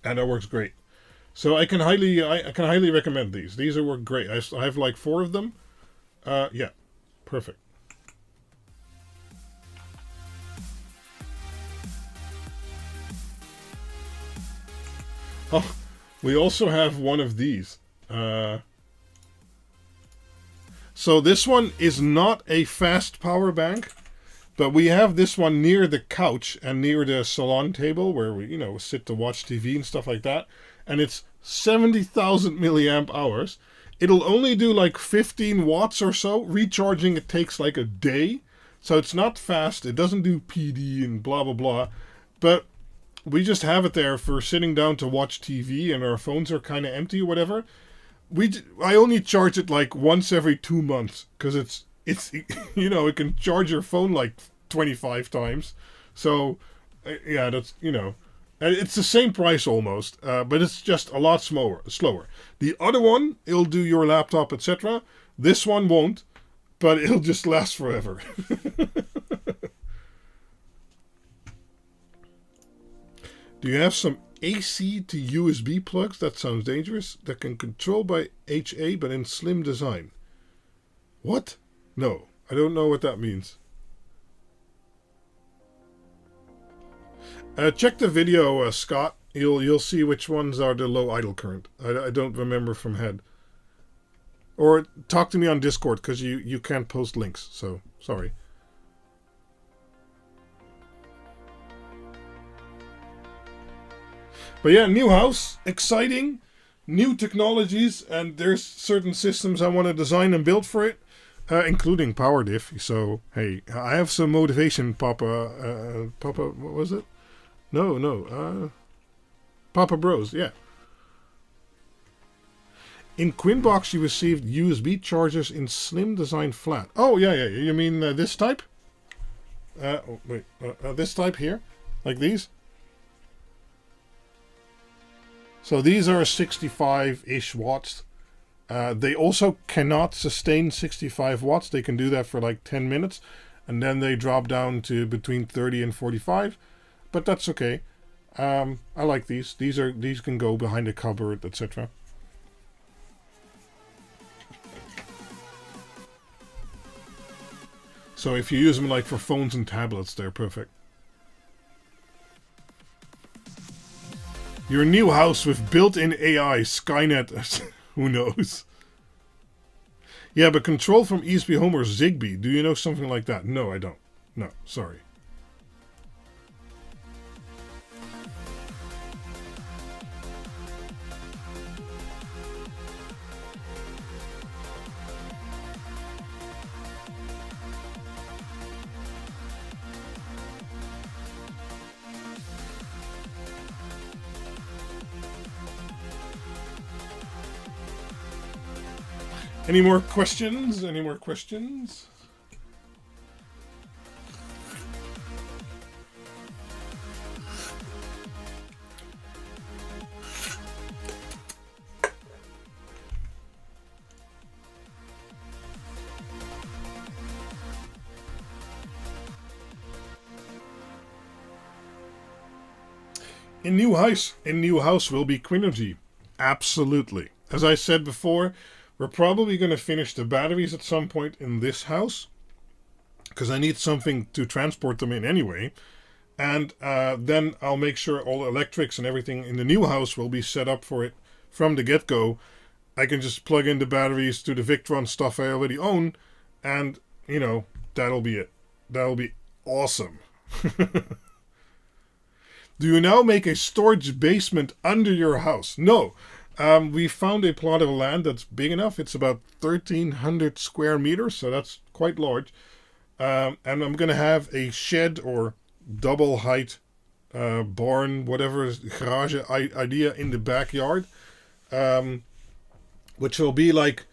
[SPEAKER 1] and that works great. So I can highly recommend these. These work great. I have like 4 of them. Yeah, perfect. Oh, we also have one of these. So this one is not a fast power bank, but we have this one near the couch and near the salon table where we, sit to watch TV and stuff like that. And it's 70,000 milliamp hours. It'll only do like 15 watts or so. Recharging it takes like a day. So it's not fast. It doesn't do PD and blah, blah, blah. But we just have it there for sitting down to watch TV and our phones are kind of empty or whatever. I only charge it like once every 2 months because it's it can charge your phone like 25 times. So yeah, that's it's the same price almost, but it's just a lot slower. The other one, it'll do your laptop, etc. This one won't, but it'll just last forever. Do you have some AC to USB plugs? That sounds dangerous. That can control by HA, but in slim design. What? No, I don't know what that means. Check the video, Scott. You'll see which ones are the low idle current. I don't remember from head. Or talk to me on Discord, because you can't post links, so sorry. But yeah, new house, exciting, new technologies, and there's certain systems I want to design and build for it, including power diff. So hey, I have some motivation, Papa. Papa, what was it? No. Papa Bros. Yeah. In Quinbox, you received USB chargers in slim design flat. Oh yeah. You mean this type? This type here, like these. So these are 65-ish watts. They also cannot sustain 65 watts. They can do that for like 10 minutes. And then they drop down to between 30 and 45. But that's okay. I like these. These can go behind a cupboard, etc. So if you use them like for phones and tablets, they're perfect. Your new house with built-in AI, Skynet, who knows? Yeah, but control from ESP Home or Zigbee. Do you know something like that? No, I don't. No, sorry. Any more questions? Any more questions? In new house will be Quinled. Absolutely. As I said before, we're probably going to finish the batteries at some point in this house, because I need something to transport them in anyway. And then I'll make sure all the electrics and everything in the new house will be set up for it from the get-go. I can just plug in the batteries to the Victron stuff I already own, and, you know, that'll be it. That'll be awesome. Do you now make a storage basement under your house? No. We found a plot of land that's big enough. It's about 1,300 square meters, so that's quite large. And I'm going to have a shed or double height barn, whatever, garage idea in the backyard, which will be like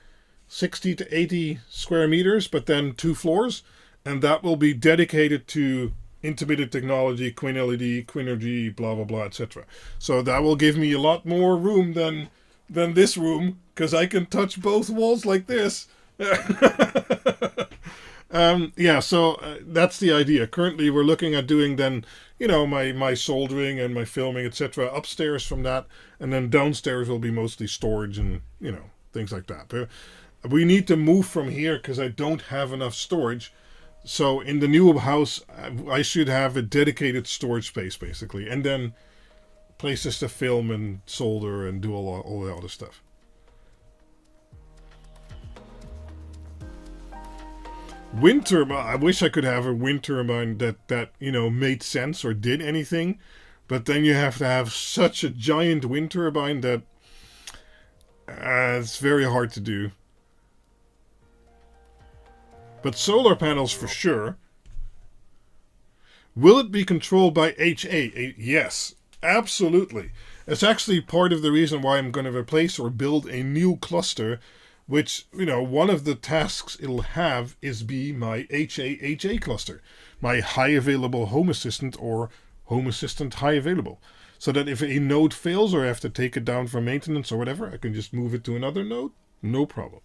[SPEAKER 1] 60 to 80 square meters, but then 2 floors. And that will be dedicated to intermittent technology, QuinLED, Quinergy, blah, blah, blah, etc. So that will give me a lot more room than this room, because I can touch both walls like this. Yeah, so that's the idea. Currently, we're looking at doing then, you know, my soldering and my filming, etc. upstairs from that, and then downstairs will be mostly storage and, you know, things like that. But we need to move from here because I don't have enough storage. So in the new house, I should have a dedicated storage space, basically, and then places to film and solder and do all the other stuff. Wind turbine. I wish I could have a wind turbine that you know made sense or did anything, but then you have to have such a giant wind turbine that it's very hard to do. But solar panels for sure. Will it be controlled by HA? Yes, absolutely. It's actually part of the reason why I'm going to replace or build a new cluster, which, you know, one of the tasks it'll have is be my HA cluster, my high available Home Assistant or Home Assistant high available. So that if a node fails or I have to take it down for maintenance or whatever, I can just move it to another node. No problem.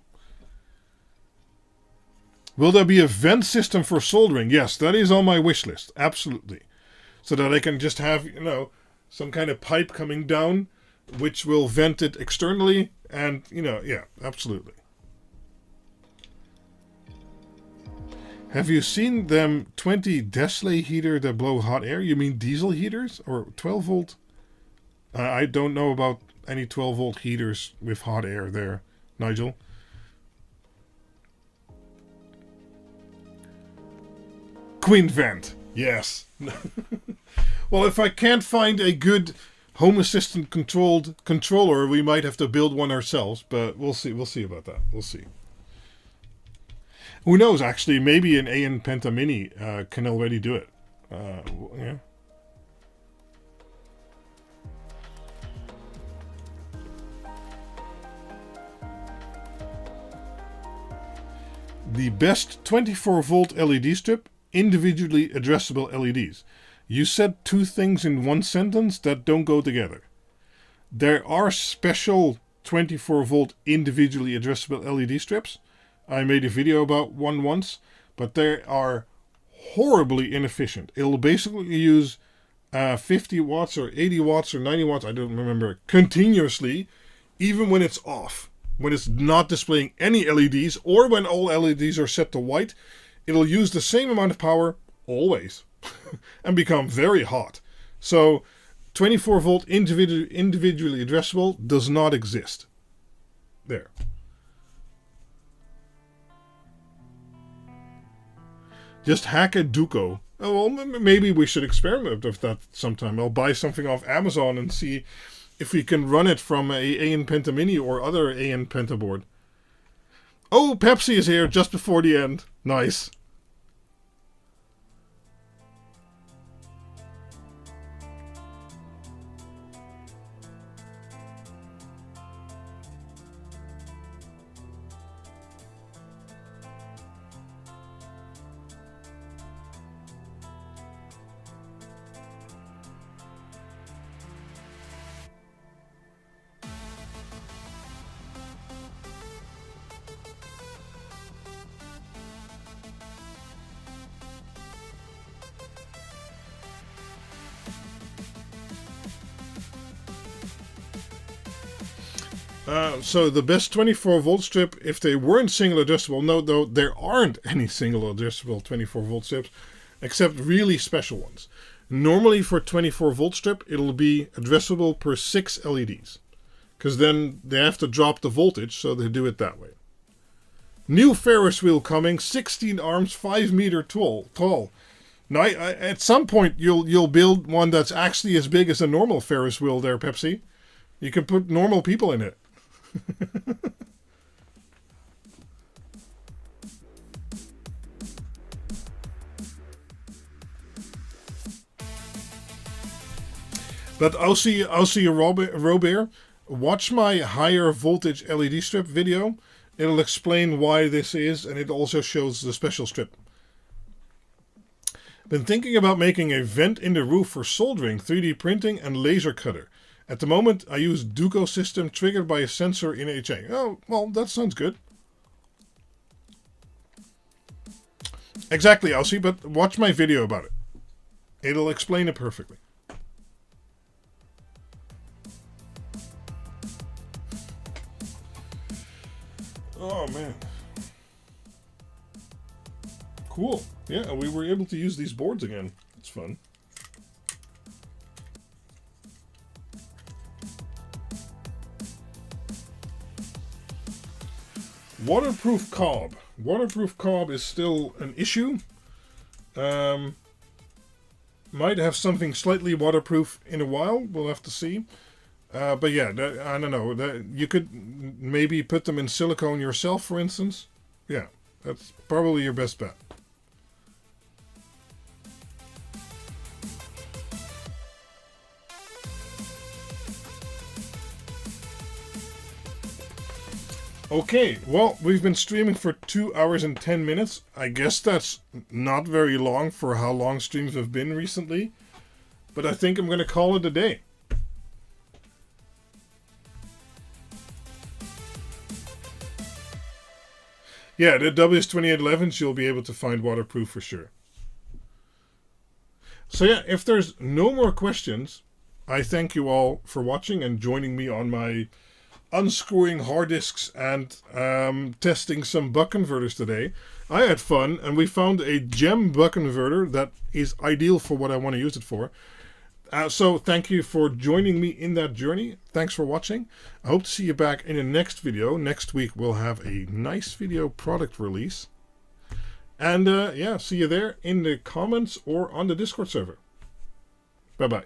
[SPEAKER 1] Will there be a vent system for soldering? Yes, that is on my wish list. Absolutely. So that I can just have, you know, some kind of pipe coming down which will vent it externally and, you know, yeah, absolutely. Have you seen them 20 Desley heater that blow hot air? You mean diesel heaters or 12 volt? I don't know about any 12 volt heaters with hot air there, Nigel. Queen vent, yes. Well, if I can't find a good Home Assistant controlled controller, we might have to build one ourselves, but we'll see. We'll see about that. We'll see. Who knows, actually, maybe an AN Penta Mini can already do it. Yeah. The best 24 volt LED strip, individually addressable LEDs. You said 2 things in one sentence that don't go together. There are special 24 volt individually addressable LED strips. I made a video about one once, but they are horribly inefficient. It'll basically use 50 watts or 80 watts or 90 watts, I don't remember, continuously, even when it's off. When it's not displaying any LEDs, or when all LEDs are set to white, it'll use the same amount of power always and become very hot. So 24 volt individually addressable does not exist. There. Just hack a Duco. Oh, well, maybe we should experiment with that sometime. I'll buy something off Amazon and see if we can run it from a AN Penta Mini or other AN Penta board. Oh, Pepsi is here just before the end. Nice. So the best 24 volt strip, if they weren't single adjustable, no, though there aren't any single adjustable 24 volt strips, except really special ones. Normally for 24 volt strip, it'll be addressable per 6 LEDs, because then they have to drop the voltage, so they do it that way. New Ferris wheel coming, 16 arms, 5 meter tall. Now, at some point, you'll build one that's actually as big as a normal Ferris wheel there, Pepsi. You can put normal people in it. But I'll see you, Robert. Watch my higher voltage LED strip video. It'll explain why this is, and it also shows the special strip. Been thinking about making a vent in the roof for soldering, 3D printing, and laser cutter. At the moment, I use Duco system triggered by a sensor in HA. Oh, well, that sounds good. Exactly, Elsie, but watch my video about it. It'll explain it perfectly. Oh, man. Cool. Yeah, we were able to use these boards again. It's fun. Waterproof cob. Waterproof cob is still an issue. Might have something slightly waterproof in a while. We'll have to see. But yeah, I don't know. You could maybe put them in silicone yourself, for instance. Yeah, that's probably your best bet. Okay, well, we've been streaming for 2 hours and 10 minutes. I guess that's not very long for how long streams have been recently. But I think I'm going to call it a day. Yeah, the WS2811s you'll be able to find waterproof for sure. So yeah, if there's no more questions, I thank you all for watching and joining me on my unscrewing hard disks and testing some buck converters today. I had fun, and we found a gem buck converter that is ideal for what I want to use it for. So thank you for joining me in that journey. Thanks for watching. I hope to see you back in the next video. Next week we'll have a nice video product release. And yeah, see you there in the comments or on the Discord server. Bye-bye.